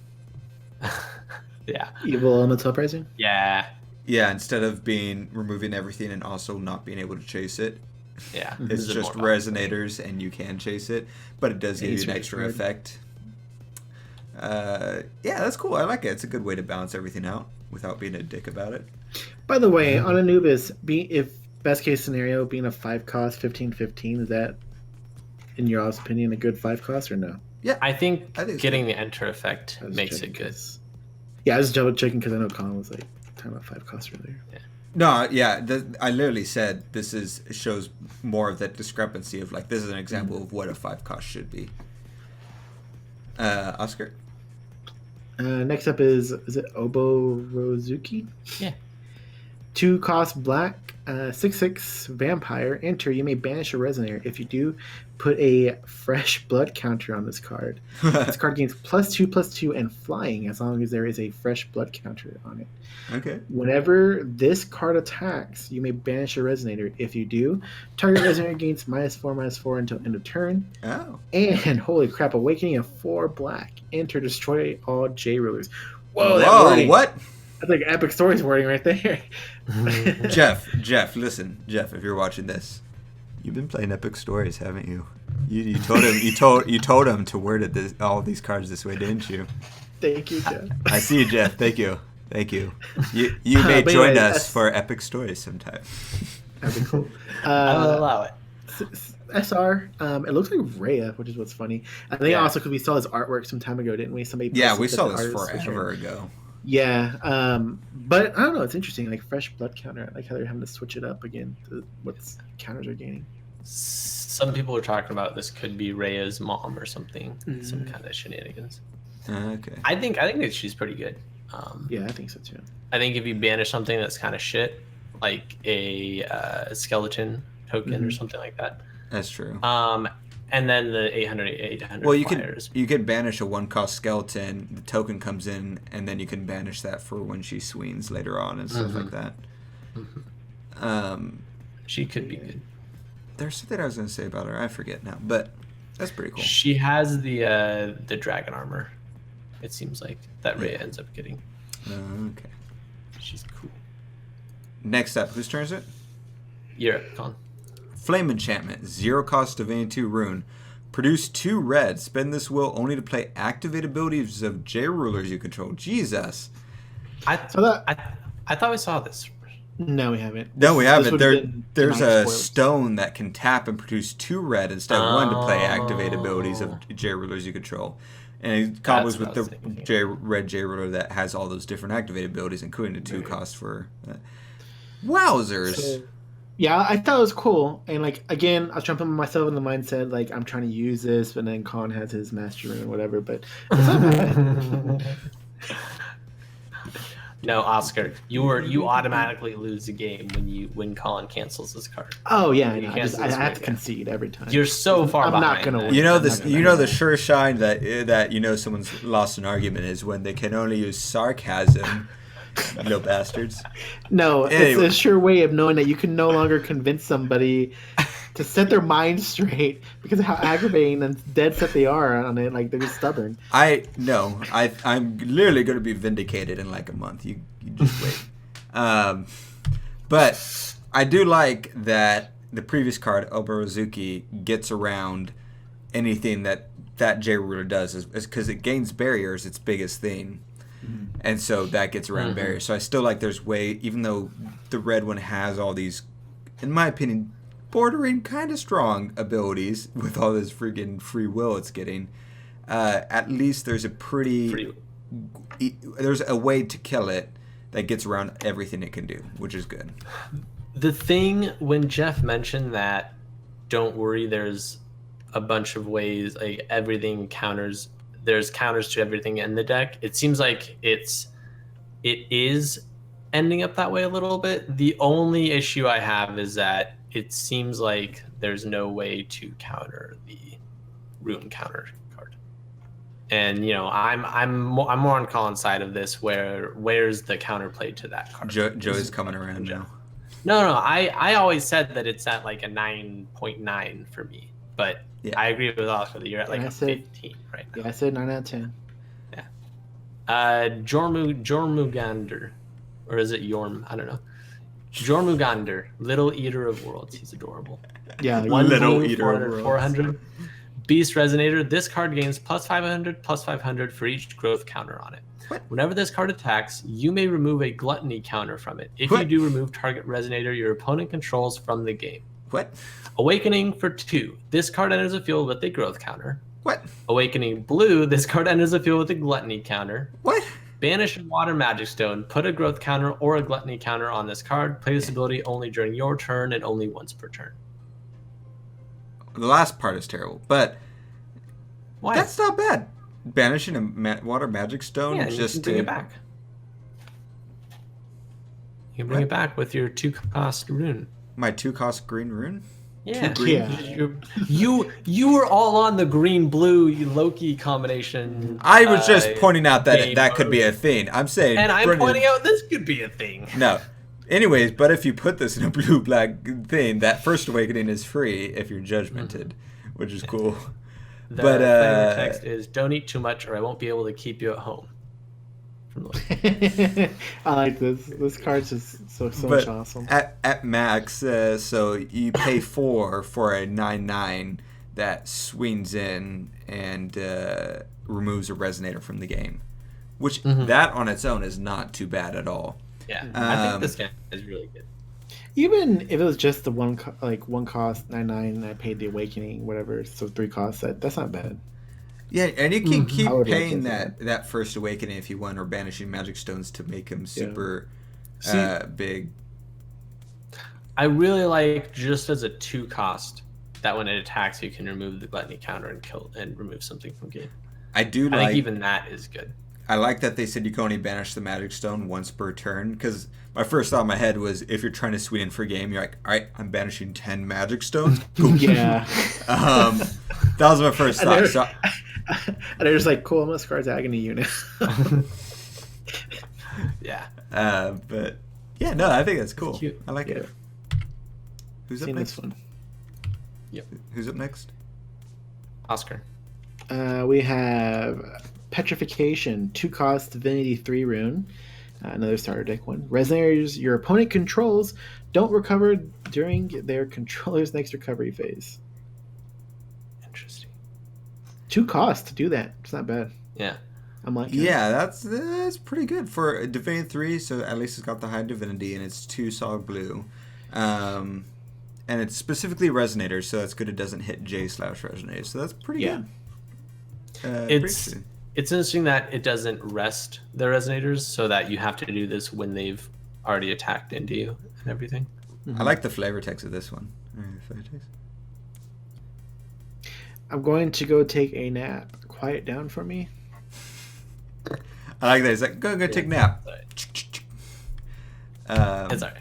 Yeah. Evil Elemental Uprising. Yeah. Yeah, instead of removing everything and also not being able to chase it. Yeah. It's This is just more balanced. resonators and you can chase it, but it does give you Ace an Raid extra card. effect. Yeah, that's cool. I like it. It's a good way to balance everything out without being a dick about it. By the way, on Anubis, if best case scenario being a 5 cost, 15/15, is that, in your all's opinion, a good 5 cost or no? I think I think it's getting the enter effect I was makes checking it good. 'cause- Yeah, I was double checking because I know Colin was like talking about 5 costs earlier. No, yeah, I literally said shows more of that discrepancy of like this is an example of what a 5 cost should be. Oscar. Next up is it Oborozuki? Yeah. 2 cost black, 6/6 vampire. Enter. You may banish a resonator. If you do, put a fresh blood counter on this card. This card gains +2/+2 and flying as long as there is a fresh blood counter on it. Okay. Whenever this card attacks, you may banish a resonator. If you do, target resonator gains -4/-4 until end of turn. Oh. And holy crap, awakening of 4 black. Enter. Destroy all J rulers. Whoa, Whoa, what? That's like Epic Stories wording right there. Jeff, listen, Jeff, if you're watching this, you've been playing Epic Stories, haven't you? You told him you told him to word it all these cards this way, didn't you? Thank you, Jeff. I see you, Jeff. Thank you. You may join us for Epic Stories sometime. That'd be cool. I will allow it. SR, it looks like Rhea, which is what's funny. I think also because we saw his artwork some time ago, didn't we? Yeah, we saw this forever ago. Yeah, but I don't know. It's interesting, like fresh blood counter. I like how they're having to switch it up again to what counters are gaining. Some people are talking about this could be Rhea's mom or something, some kind of shenanigans. Okay. I think that she's pretty good. Yeah, I think so too. I think if you banish something that's kind of shit, like a skeleton token or something like that. That's true. And then the 800 well, flyers. you could banish a 1-cost skeleton. The token comes in, and then you can banish that for when she sweens later on and stuff like that. She could be good. There's something I was going to say about her. I forget now, but that's pretty cool. She has the dragon armor. It seems like that Rhea ends up getting. Okay. She's cool. Next up, whose turn is it? You're up, Colin. Flame Enchantment, 0 cost Divinity 2 rune. Produce 2 red. Spend this will only to play activate abilities of J rulers you control. Jesus. I thought we saw this. No, we haven't. No, we haven't. There's a stone that can tap and produce 2 red instead of 1 to play activate abilities of J rulers you control. And it combos with the red J ruler that has all those different activate abilities, including the 2 cost for. Wowzers. So, yeah, I thought it was cool. And like again, I was jumping myself in the mindset like I'm trying to use this, but then Colin has his master rune or whatever. But it's not bad. No, Oscar, you automatically lose the game when Colin cancels his card. Oh yeah, I know. I have to concede every time. You're so far behind. I'm not gonna win. You know the sure sign that you know someone's lost an argument is when they can only use sarcasm. You little bastards. No, anyway. It's a sure way of knowing that you can no longer convince somebody to set their mind straight because of how aggravating and dead set they are on it. Like they're just stubborn. I'm literally going to be vindicated in like a month. You just wait. But I do like that the previous card Oborozuki gets around anything that J ruler does is because it gains barriers. Its biggest thing. And so that gets around barriers. So I still like there's way, even though the red one has all these, in my opinion, bordering kind of strong abilities with all this freaking free will it's getting, at least there's there's a way to kill it that gets around everything it can do, which is good. The thing when Jeff mentioned that, don't worry, there's a bunch of ways, like everything counters. There's counters to everything in the deck. It seems like it is ending up that way a little bit. The only issue I have is that it seems like there's no way to counter the rune counter card. And I'm more on Colin's side of this. Where's the counterplay to that card? Joey's coming around now. No. I always said that it's at like a 9.9 for me, but. Yeah. I agree with Oscar that you're at like a 15 right now. Yeah, I said 9 out of 10. Yeah. Jormungandr, or is it Yorm? I don't know. Jormungandr, Little Eater of Worlds. He's adorable. Yeah, Little Eater of Worlds. 400. Beast Resonator. This card gains +500/+500 for each growth counter on it. What? Whenever this card attacks, you may remove a gluttony counter from it. If you do, remove target Resonator your opponent controls from the game. What? Awakening for 2. This card enters the field with a growth counter. What? Awakening blue. This card enters the field with a gluttony counter. What? Banish a water magic stone. Put a growth counter or a gluttony counter on this card. Play this ability only during your turn and only once per turn. The last part is terrible, but Why? that's not bad. Banishing a water magic stone just to bring it back. You can bring it back with your 2-cost rune. My 2-cost green rune? Yeah. Yeah. You were all on the green-blue Loki combination. I was just pointing out that that could be a thing. I'm saying... And I'm pointing out this could be a thing. No. Anyways, but if you put this in a blue-black thing, that First Awakening is free if you're judgmented, which is cool. The flavor text is, don't eat too much or I won't be able to keep you at home. I like this. This card's just so much awesome. At max, so you pay 4 for a 9/9 that swings in and removes a resonator from the game, which that on its own is not too bad at all. Yeah, I think this game is really good. Even if it was just the one cost 9/9 and I paid the Awakening, whatever, so 3 costs, that's not bad. Yeah, and you can keep paying like that First Awakening if you want, or banishing magic stones to make him super big. I really like, just as a 2-cost, that when it attacks you can remove the gluttony counter and kill and remove something from game. I think even that is good. I like that they said you can only banish the magic stone once per turn, because my first thought in my head was, if you're trying to sweeten for game, you're like, all right, I'm banishing 10 magic stones. Yeah. That was my first thought. So, and they're just like, cool, I'm gonna Scar's Agony unit. Yeah. But yeah, no, I think that's cool. Cute. I like it. Who's up next? This one. Yep. Who's up next? Oscar. We have Petrification, 2-cost Divinity 3 rune. Another starter deck one. Resonators your opponent controls don't recover during their controller's next recovery phase. Interesting. 2 costs to do that. It's not bad. Yeah. I'm liking it. Yeah, that's pretty good for Divinity 3. So at least it's got the high Divinity, and it's 2 solid blue, and it's specifically Resonators, so that's good. It doesn't hit J/Resonators, so that's pretty good. It's interesting that it doesn't rest the Resonators, so that you have to do this when they've already attacked into you and everything. I like the flavor text of this one. I'm going to go take a nap. Quiet down for me. I like that. It's like, go take a nap. It's alright.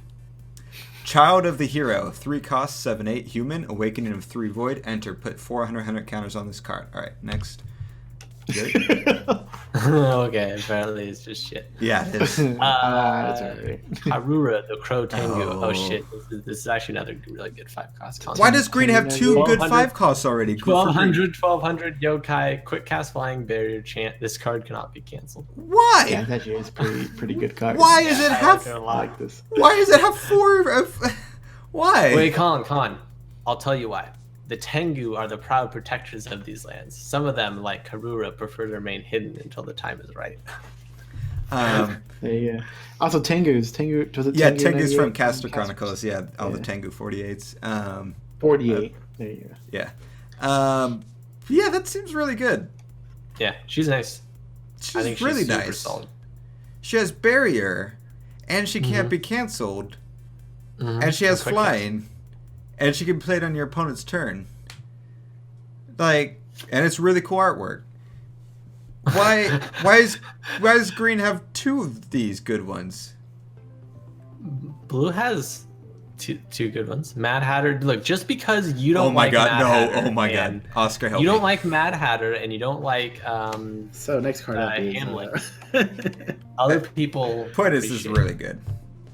Child of the Hero, 3 costs, 7/8 human, Awakening of 3 void, enter. Put 400 counters on this card. All right, next. Okay, apparently it's just shit. Yeah, it is. That's alright. Harura, the Crow Tengu. Oh shit, this is actually another really good 5-cost. Why does green have 2 good 5 costs already? 1200 yokai, quick cast flying barrier chant. This card cannot be canceled. Why? Yeah, that is pretty good card. Why does it have? I like this. Why does it have 4? Why? Wait, Colin. I'll tell you why. The Tengu are the proud protectors of these lands. Some of them, like Harura, prefer to remain hidden until the time is right. Yeah. Also, Tengu's Tengu. Yeah, Tengu's from Caster Chronicles. Yeah, all the Tengu 48s. 48. There you go. Yeah. Yeah, that seems really good. Yeah, she's nice. She's I think really she's super nice. solid. She has barrier, and she can't be canceled, and she has flying, and she can play it on your opponent's turn. Like, and it's really cool artwork. Why does green have 2 of these good ones? Blue has two good ones. Mad Hatter. Look, just because you don't Mad Hatter, oh my god, Oscar, help you me. don't like Mad Hatter and you don't like So next card up is Hamlet. Other people. Point is really good.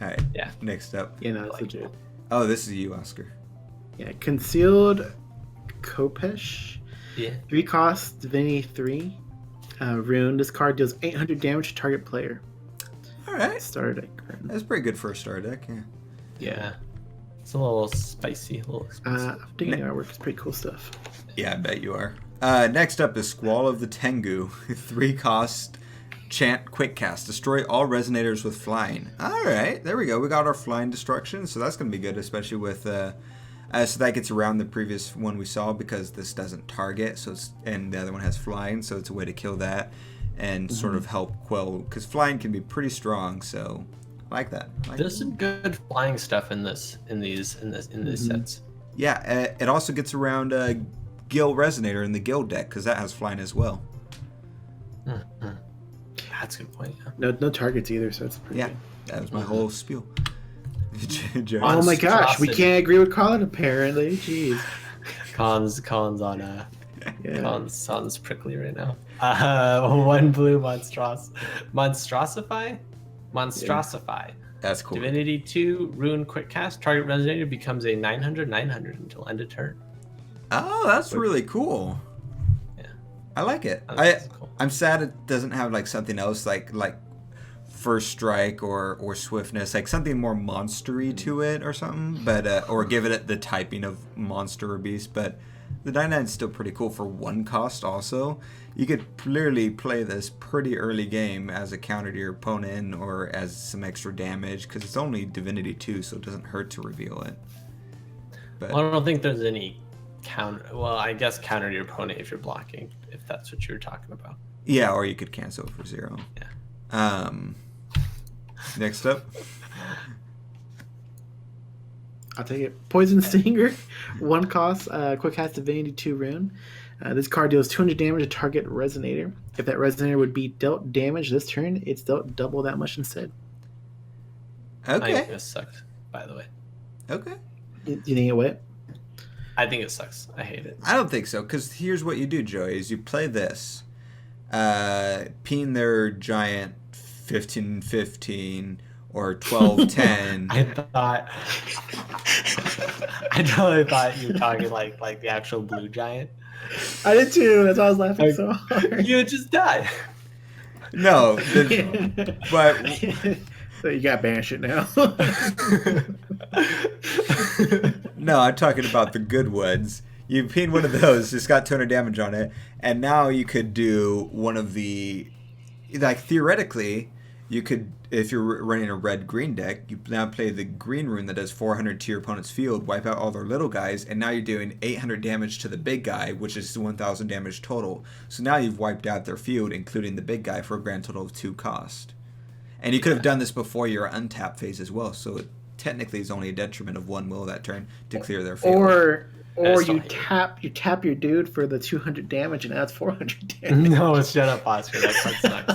All right. Yeah. Next up. Yeah, no, it's legit. Oh, this is you, Oscar. Yeah, Concealed Kopesh. Yeah. 3 costs, Divinity 3. Rune. This card deals 800 damage to target player. All right. Starter deck. That's pretty good for a starter deck. Yeah. Yeah. It's a little spicy. I'm digging the artwork. It's pretty cool stuff. Yeah, I bet you are. Next up is Squall of the Tengu. 3 cost, chant, quick cast. Destroy all resonators with flying. All right, there we go. We got our flying destruction, so that's going to be good, especially with So that gets around the previous one we saw because this doesn't target, and the other one has flying, so it's a way to kill that and sort of help quell, because flying can be pretty strong. So I like that. There's some good flying stuff in these sets. Yeah, it also gets around Gil Resonator in the Gil deck because that has flying as well. That's a good point. Yeah. No targets either, so it's pretty good. That was my whole spiel. Oh my gosh, we can't agree with Colin apparently. Jeez. Colin's on Colin's prickly right now. 1 blue Monstrosify. That's cool. Divinity 2 Rune Quick Cast. Target Resonator becomes a 900/900 until end of turn. Oh, that's really cool. Yeah, I like it. Cool. I'm sad it doesn't have like something else like First Strike or Swiftness, like something more monstery to it or something, but or give it the typing of monster or beast. But the 9/9 is still pretty cool for 1 cost. Also, you could clearly play this pretty early game as a counter to your opponent or as some extra damage because it's only Divinity 2, so it doesn't hurt to reveal it. But I don't think there's any counter. Well, I guess counter to your opponent if you're blocking, if that's what you're talking about. yeah, or you could cancel it for 0. Yeah. Next up. I'll take it. Poison Stinger, 1 cost, quick cast Divinity 2 rune. This card deals 200 damage to target Resonator. If that Resonator would be dealt damage this turn, it's dealt double that much instead. I Okay. think this sucks, by the way. Okay. You think it what? I think it sucks. I hate it. I don't think so, because here's what you do, Joey, is you play this. Peen their giant 15-15 or 12-10. I totally thought you were talking like the actual blue giant. I did too. That's why I was laughing so hard. You would just die. No, but So you got banish it now. no, I'm talking about the good ones. You peen one of those, it's got 200 damage on it, and now you could do one of the, like theoretically, you could, if you're running a red-green deck, you now play the green rune that does 400 to your opponent's field, wipe out all their little guys, and now you're doing 800 damage to the big guy, which is 1,000 damage total. So now you've wiped out their field, including the big guy, for a grand total of 2 cost. And you could have done this before your untap phase as well, so it technically is only a detriment of 1 will that turn to clear their field. Or you tap your dude for the 200 damage and adds 400 damage. No, shut up, Oscar. That card sucks.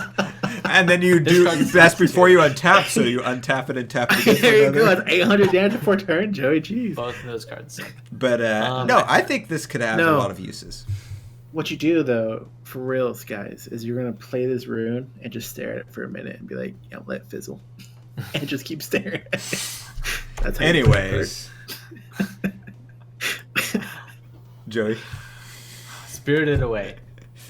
And then you do, that's before you untap, so you untap it and tap it again. There you go, that's 800 damage before turn, Joey, jeez. Both of those cards suck. But no, I think this could have a lot of uses. What you do, though, for reals, guys, is you're going to play this rune and just stare at it for a minute and be like, let it fizzle. And just keep staring at it. That's how Anyways. Joey. Spirited Away.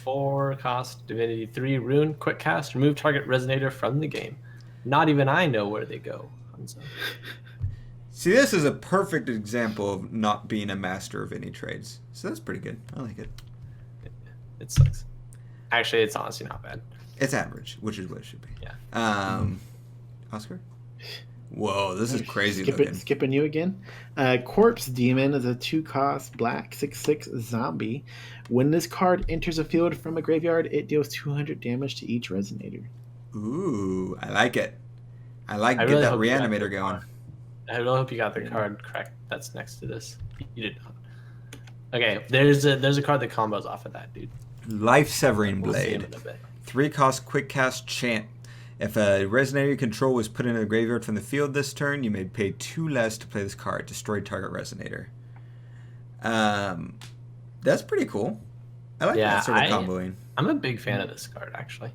4 cost, Divinity 3 rune, quick cast, remove target Resonator from the game. Not even I know where they go. See, this is a perfect example of not being a master of any trades. So that's pretty good. I like it. It sucks. Actually, it's honestly not bad. It's average, which is what it should be. Yeah. Oscar? Whoa, this is crazy looking. Skipping you again. Corpse Demon is a 2 cost black 6/6 zombie. When this card enters a field from a graveyard, it deals 200 damage to each Resonator. Ooh, I like it. I like I get really that hope you got reanimator the going. card. I really hope you got the card correct that's next to this. You did not. Okay, there's a card that combos off of that, dude. Life Severing We'll see him Blade. in a bit. 3 cost quick cast chant. If a Resonator you control was put into the graveyard from the field this turn, you may pay 2 less to play this card. Destroy target Resonator. That's pretty cool. I like that sort of comboing. I'm a big fan of this card, actually.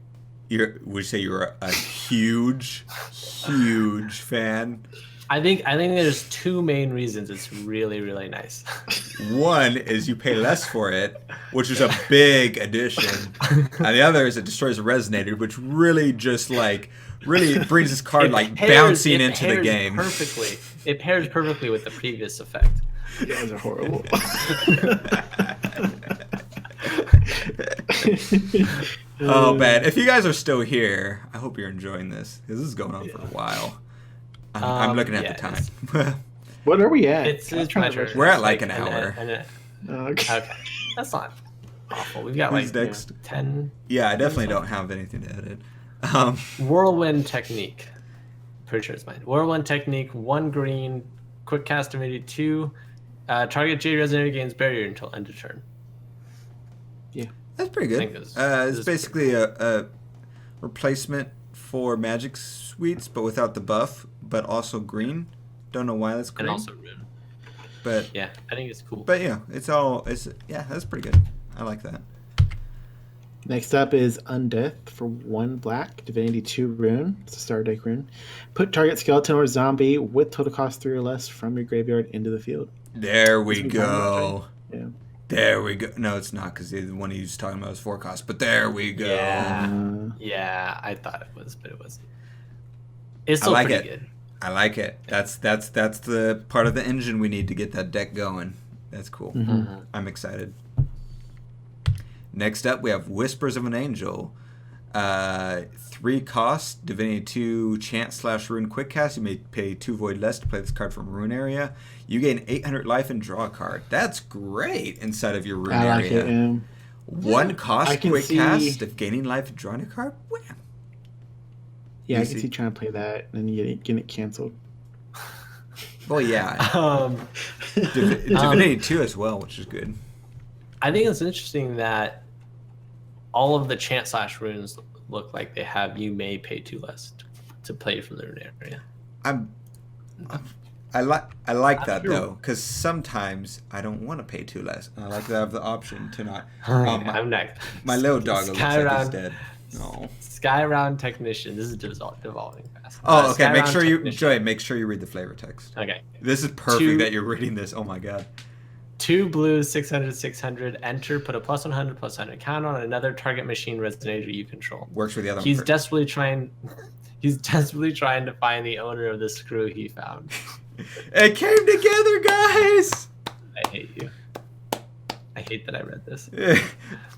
Would you say you're a huge, huge fan? I think there's 2 main reasons it's really, really nice. One is you pay less for it, which is a big addition. And the other is it destroys a Resonator, which really just really brings this card bouncing into the game. Perfectly. It pairs perfectly with the previous effect. You guys are horrible. Oh, man. If you guys are still here, I hope you're enjoying this, because this is going on for a while. I'm looking at the time. What are we at? It's I'm trying my to turn. rush We're it. at like an hour. Okay. Okay, that's not awful. We've got Who's like next? 10. Yeah, I definitely something. don't have anything to edit. Whirlwind technique. Pretty sure it's mine. Whirlwind technique. 1 green. Quick cast immediate 2. Target Jade Resonator gains barrier until end of turn. Yeah. That's pretty good. It's basically a replacement for Magic Suites, but without the buff, but also green. Don't know why that's green. And also rune. But yeah, I think it's cool. But yeah, that's pretty good. I like that. Next up is Undeath for 1 black, Divinity 2 rune. It's a starter deck rune. Put target skeleton or zombie with total cost 3 or less from your graveyard into the field. There we go. Yeah. There we go. No, it's not, because the one he was talking about was 4 cost. But there we go. Yeah, I thought it was, but it wasn't. It's still pretty good. I like it. That's the part of the engine we need to get that deck going. That's cool. Mm-hmm. I'm excited. Next up, we have Whispers of an Angel. 3 cost, Divinity 2 Chant/Rune Quick Cast. You may pay 2 void less to play this card from Rune area. You gain 800 life and draw a card. That's great inside of your Rune area. I like it, yeah. 1 cost Quick Cast of gaining life and drawing a card? Wham! Yeah, I can see trying to play that and then getting it canceled. Well, yeah. Divinity 2 as well, which is good. I think it's interesting that all of the Chant/Runes look like they have you may pay 2 less to play from the Rune area. I like that though, because sometimes I don't want to pay 2 less. And I like to have the option to not. I'm next. My little dog looks like he's dead. No. Skyround Technician. This is devolving fast. Oh, okay. Make sure you read the flavor text. Okay. This is perfect that you're reading this. Oh my god. 2 blues, 600/600. Enter. Put a +100/+100 counter on another target machine resonator you control. Works for the other. He's desperately trying to find the owner of the screw he found. It came together, guys. I hate you. I hate that I read this.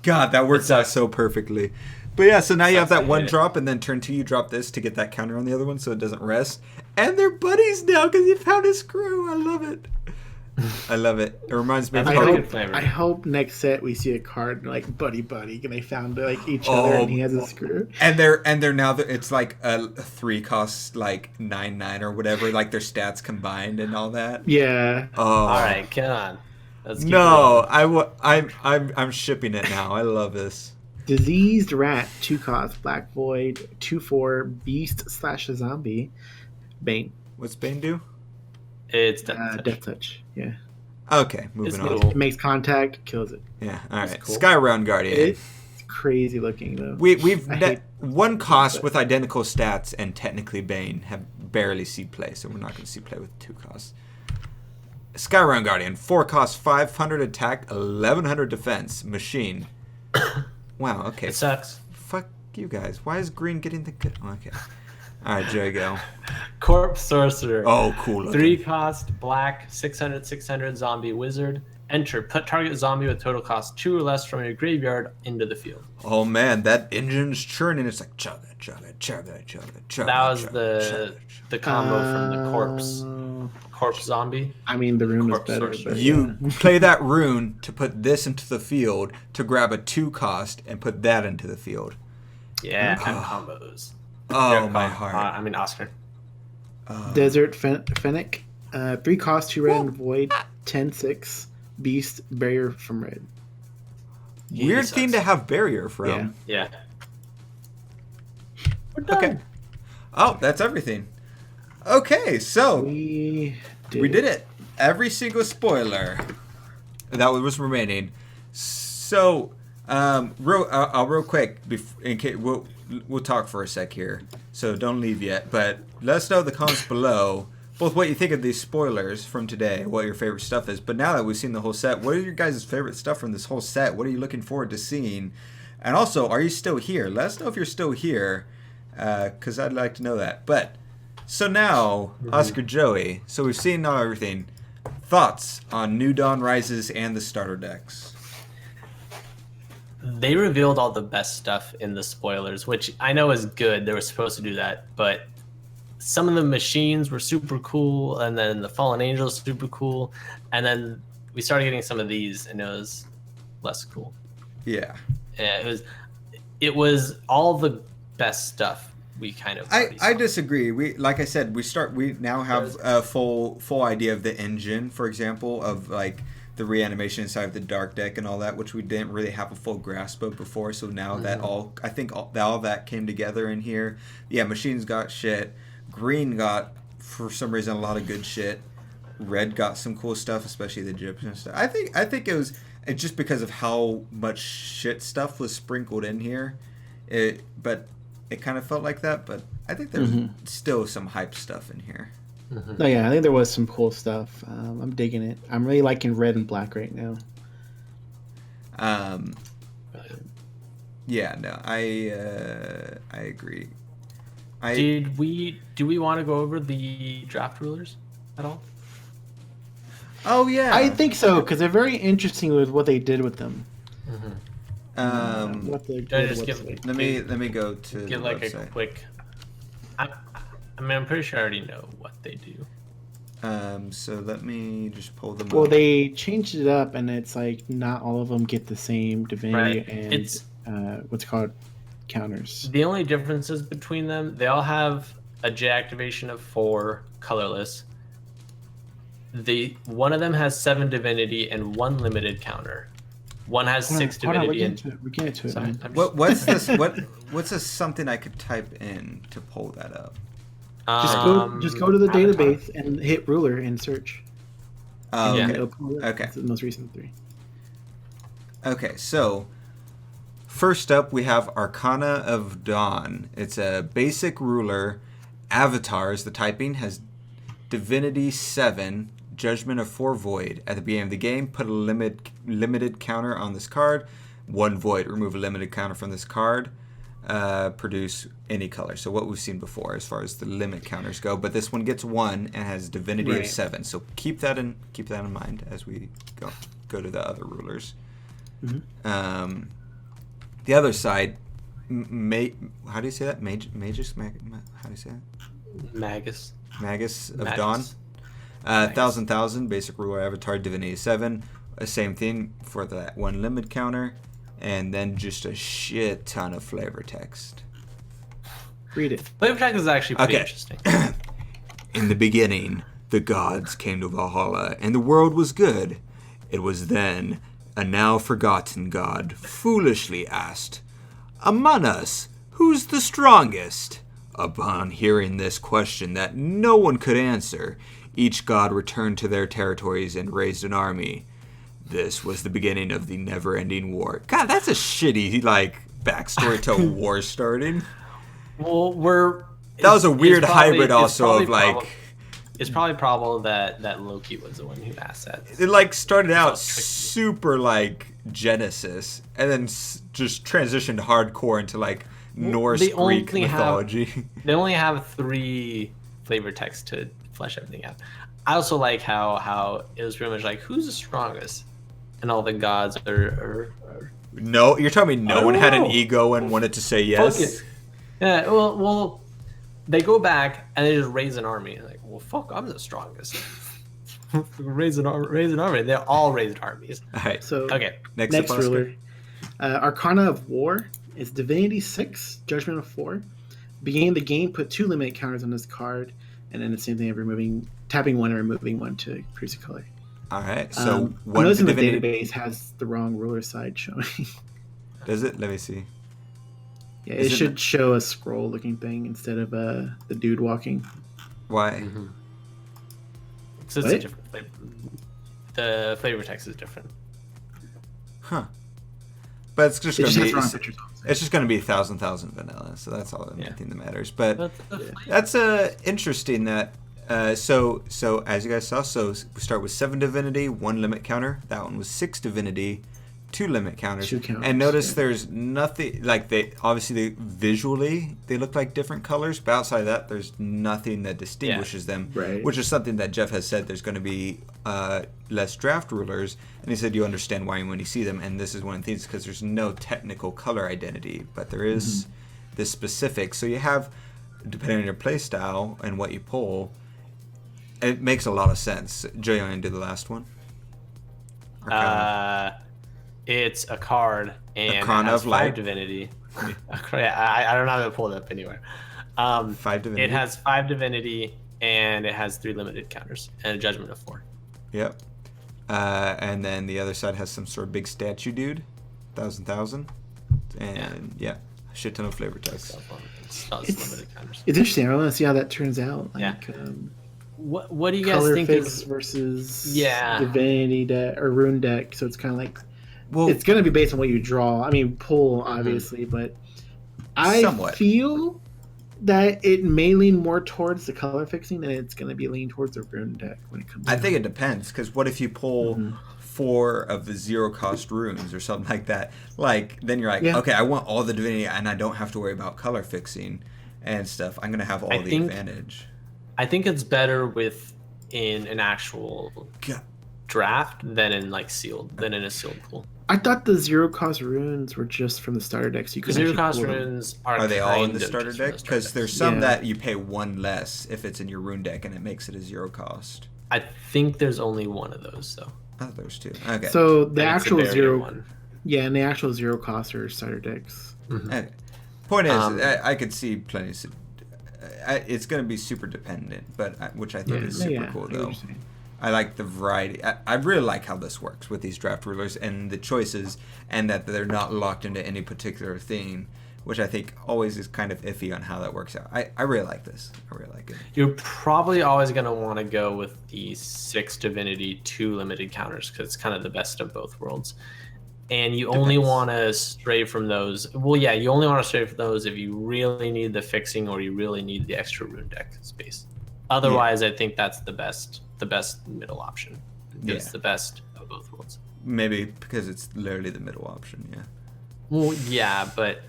God, that works out so perfectly. But yeah, so now you have that 1 drop, and then turn 2 you drop this to get that counter on the other one, so it doesn't rest. And they're buddies now because you found a screw. I love it. I love it. It reminds me of I hope next set we see a card like buddy, and they found like each other and he has a screw. And they're now it's like a 3 cost like 9/9 or whatever, like their stats combined and all that. Yeah. Oh. All right, come on. No, I'm shipping it now. I love this. Diseased Rat, 2 cost, Black Void, 2/4, Beast/Zombie, Bane. What's Bane do? It's Death Touch. Yeah. Okay, moving on. Cool. It makes contact, kills it. Yeah, all right. Cool. Skyround Guardian. It's crazy looking though. We've 1 cost with identical stats and technically Bane have barely see play, so we're not going to see play with 2 costs. Skyround Guardian, 4 cost, 500 attack, 1100 defense, machine. Wow. Okay. It sucks. Fuck you guys. Why is green getting the good? Okay. All right, Joey, go. Corpse Sorcerer. Oh, cool. 3 cost, black, 600/600 zombie wizard. Enter. Put target zombie with total cost 2 or less from your graveyard into the field. Oh man, that engine's churning. It's like chugga, chugga, chugga, chugga, chugga. That was the combo from the corpse zombie. I mean, the rune is better. But you play that rune to put this into the field to grab a 2 cost and put that into the field. Yeah, and combos. Oh, my heart. Oscar. Desert Fennec, 3 cost, 2 red and void, 10/6, beast, barrier from red. Weird theme to have barrier from. Yeah. We're done. Okay. Oh, that's everything. Okay, so we did it. Every single spoiler that was remaining. So, real quick, in case we'll talk for a sec here, so don't leave yet. But let us know in the comments below both what you think of these spoilers from today, what your favorite stuff is. But now that we've seen the whole set, what are your guys' favorite stuff from this whole set? What are you looking forward to seeing? And also, are you still here? Let us know if you're still here, because I'd like to know that. But so now, Oscar, Joey. So we've seen now everything. Thoughts on New Dawn Rises and the starter decks? They revealed all the best stuff in the spoilers, which I know is good. They were supposed to do that, but some of the machines were super cool, and then the Fallen Angels super cool, and then we started getting some of these, and it was less cool. Yeah. It was all the best stuff. We kind of. I disagree. We like I said, we now have a full idea of the engine, for example, of like the reanimation inside of the dark deck and all that, which we didn't really have a full grasp of before. So now that all that came together in here. Yeah, machines got shit. Green got, for some reason, a lot of good shit. Red got some cool stuff, especially the Egyptian stuff. I think it was just because of how much shit stuff was sprinkled in here. But it kind of felt like that. But I think there's still some hype stuff in here. No, yeah, I think there was some cool stuff. I'm digging it. I'm really liking red and black right now. Yeah, no, I agree. Do we want to go over the draft rulers at all? Oh yeah, I think so, because they're very interesting with what they did with them. Let me go to give the like website. a quick. I mean, I'm pretty sure I already know what they do. So let me just pull them up. Well, they changed it up, and it's like not all of them get the same divinity and what's it called counters. The only differences between them, they all have a J activation of 4, colorless. One of them has 7 divinity and 1 limited counter. One has 6 divinity. We're getting to it. Sorry, What's this? What's this? Something I could type in to pull that up. Just go to the database and hit ruler and search. Okay. That's the most recent 3. Okay, so first up we have Arcana of Dawn. It's a basic ruler. Avatars, the typing has Divinity 7, Judgment of 4 Void. At the beginning of the game, put a limited counter on this card. 1 Void. Remove a limited counter from this card. Produce any color. So what we've seen before as far as the limit counters go, but this one gets 1 and has Divinity of 7. So keep that in mind as we go to the other rulers. The other side, how do you say that? Magus? How do you say that? Magus of Dawn. 1,000, basic ruler avatar, Divinity 7. Same thing for that 1 limit counter. And then just a shit ton of flavor text. Read it. Flavor text is actually pretty interesting. In the beginning, the gods came to Valhalla, and the world was good. It was then a now forgotten god foolishly asked, "Among us, who's the strongest?" Upon hearing this question that no one could answer, each god returned to their territories and raised an army. This was the beginning of the never-ending war. God, that's a shitty, backstory to a war starting. Well, that was a weird hybrid also of, It's probably probable that Loki was the one who asked that. It, started out super, Genesis, and then just transitioned hardcore into, Norse Greek mythology. They only have 3 flavor texts to flesh everything out. I also like how it was pretty much who's the strongest? And all the gods are No, you're telling me no one had an ego and wanted to say yes? Yeah, well, they go back and they just raise an army. Well, fuck, I'm the strongest. raise an army. They all raised armies. All right. So okay, next ruler, Arcana of War is Divinity 6, Judgment of 4. Beginning of the game, put 2 limit counters on this card, and then the same thing of tapping 1 and removing 1 to produce a color. All right, so one of the database has the wrong ruler side showing. Does it? Let me see. Yeah, it should show a scroll-looking thing instead of the dude walking. Why? So it's a different flavor. The flavor text is different. Huh. But it's just going to be 1,000 vanilla, so that's all anything that matters. But that's interesting that. So as you guys saw, we start with 7 divinity, 1 limit counter. That one was 6 divinity, 2 limit counters. 2 counters, and notice there's nothing visually they look like different colors, but outside of that, there's nothing that distinguishes them. Right. Which is something that Jeff has said. There's going to be less draft rulers, and he said you understand why when you see them. And this is one of the things because there's no technical color identity, but there is this specific. So you have. depending on your play style and what you pull, it makes a lot of sense. Joe, you want to do the last one? It's a card, and Arcana it has of Light. 5 divinity. I don't have it pulled up anywhere. 5 divinity. It has 5 divinity, and it has 3 limited counters, and a judgment of 4. Yep. And then the other side has some sort of big statue dude, 1,000, and yeah, a shit ton of flavor text. It's interesting. I want to see how that turns out. Like, What do you guys color think fix is versus Yeah. divinity deck or rune deck? So it's kind of like, Well, it's going to be based on what you draw. I mean, pull obviously, but I Somewhat. feel that it may lean more towards the color fixing, and it's going to be leaning towards the rune deck when it comes. I think it depends, because what if you pull 4 of the 0-cost runes or something like that? Like, then you're like, okay, I want all the divinity, and I don't have to worry about color fixing and stuff. I'm gonna have all the advantage. I think it's better in an actual draft than in like sealed than in a sealed pool. I thought the 0-cost runes were just from the starter deck. So you could 0-cost runes are they all in the kind of starter just from deck? the starter Because decks. there's some that you pay 1 less if it's in your rune deck, and it makes it a 0-cost. I think there's only one of those though. I thought there was 2. Okay. So the And it's a actual barrier one. and the actual 0-cost are starter decks. Okay. Point is, I could see plenty of. It's going to be super dependent, but which I think is super cool though. I like the variety. I really like how this works with these draft rulers and the choices, and that they're not locked into any particular theme, which I think always is kind of iffy on how that works out. I really like this. I really like it. You're probably always going to want to go with the 6 divinity, 2 limited counters, because it's kind of the best of both worlds. And you only want to stray from those. Well, yeah, you only want to stray from those if you really need the fixing or you really need the extra rune deck space. Otherwise, I think that's the best middle option. It's the best of both worlds. Maybe because it's literally the middle option. Yeah. Well, yeah, but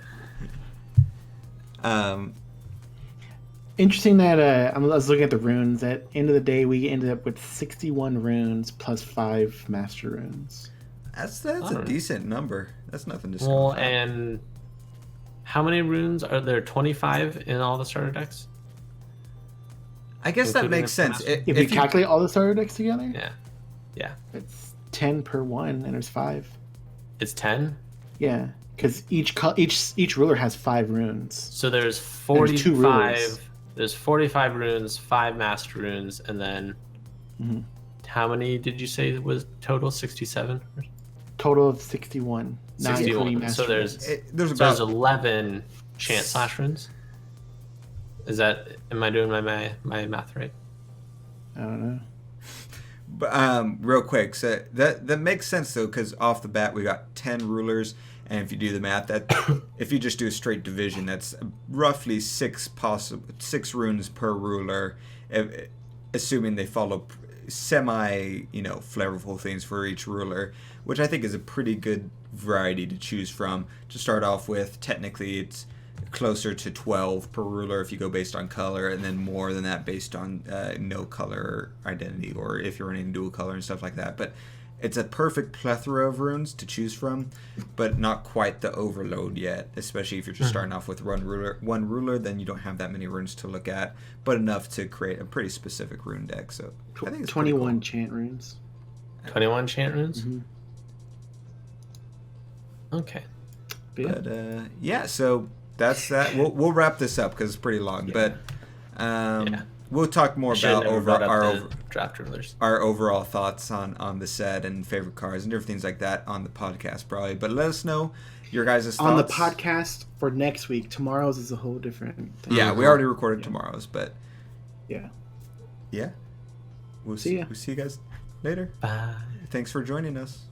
Interesting that I was looking at the runes. At end of the day, we ended up with 61 runes plus 5 master runes. That's a decent number. That's nothing to well, scoff at. and how many runes are there? 25 in all the starter decks. I guess that Including makes the sense. master? If you calculate all the starter decks together, Yeah, it's 10 per one, and there's 5. it's 10. Yeah, because each ruler has 5 runes. So there's There's 2 rulers. 45. There's 45 runes, 5 master runes, and then how many did you say was total? 67. Total of 61. 61. So there's about 11 chant slash runes. Am I doing my math right? I don't know. But real quick, so that makes sense though, because off the bat we got 10 rulers, and if you do the math, that if you just do a straight division, that's roughly 6 runes per ruler, assuming they follow semi flavorful things for each ruler, which I think is a pretty good variety to choose from. To start off with, technically it's closer to 12 per ruler if you go based on color, and then more than that based on no color identity, or if you're running dual color and stuff like that. But it's a perfect plethora of runes to choose from, but not quite the overload yet, especially if you're just starting off with one ruler, then you don't have that many runes to look at, but enough to create a pretty specific rune deck. So I think it's 21 cool. chant runes. 21 chant runes. Mm-hmm. Okay. But so that's that. We'll wrap this up because it's pretty long, but we'll talk more about draft rulers, our overall thoughts on the set and favorite cards and different things like that on the podcast probably. But let us know your guys' thoughts on the podcast for next week. Tomorrow's is a whole different thing. Yeah, we already recorded tomorrow's, but yeah, we'll see you guys later. Bye. Thanks for joining us.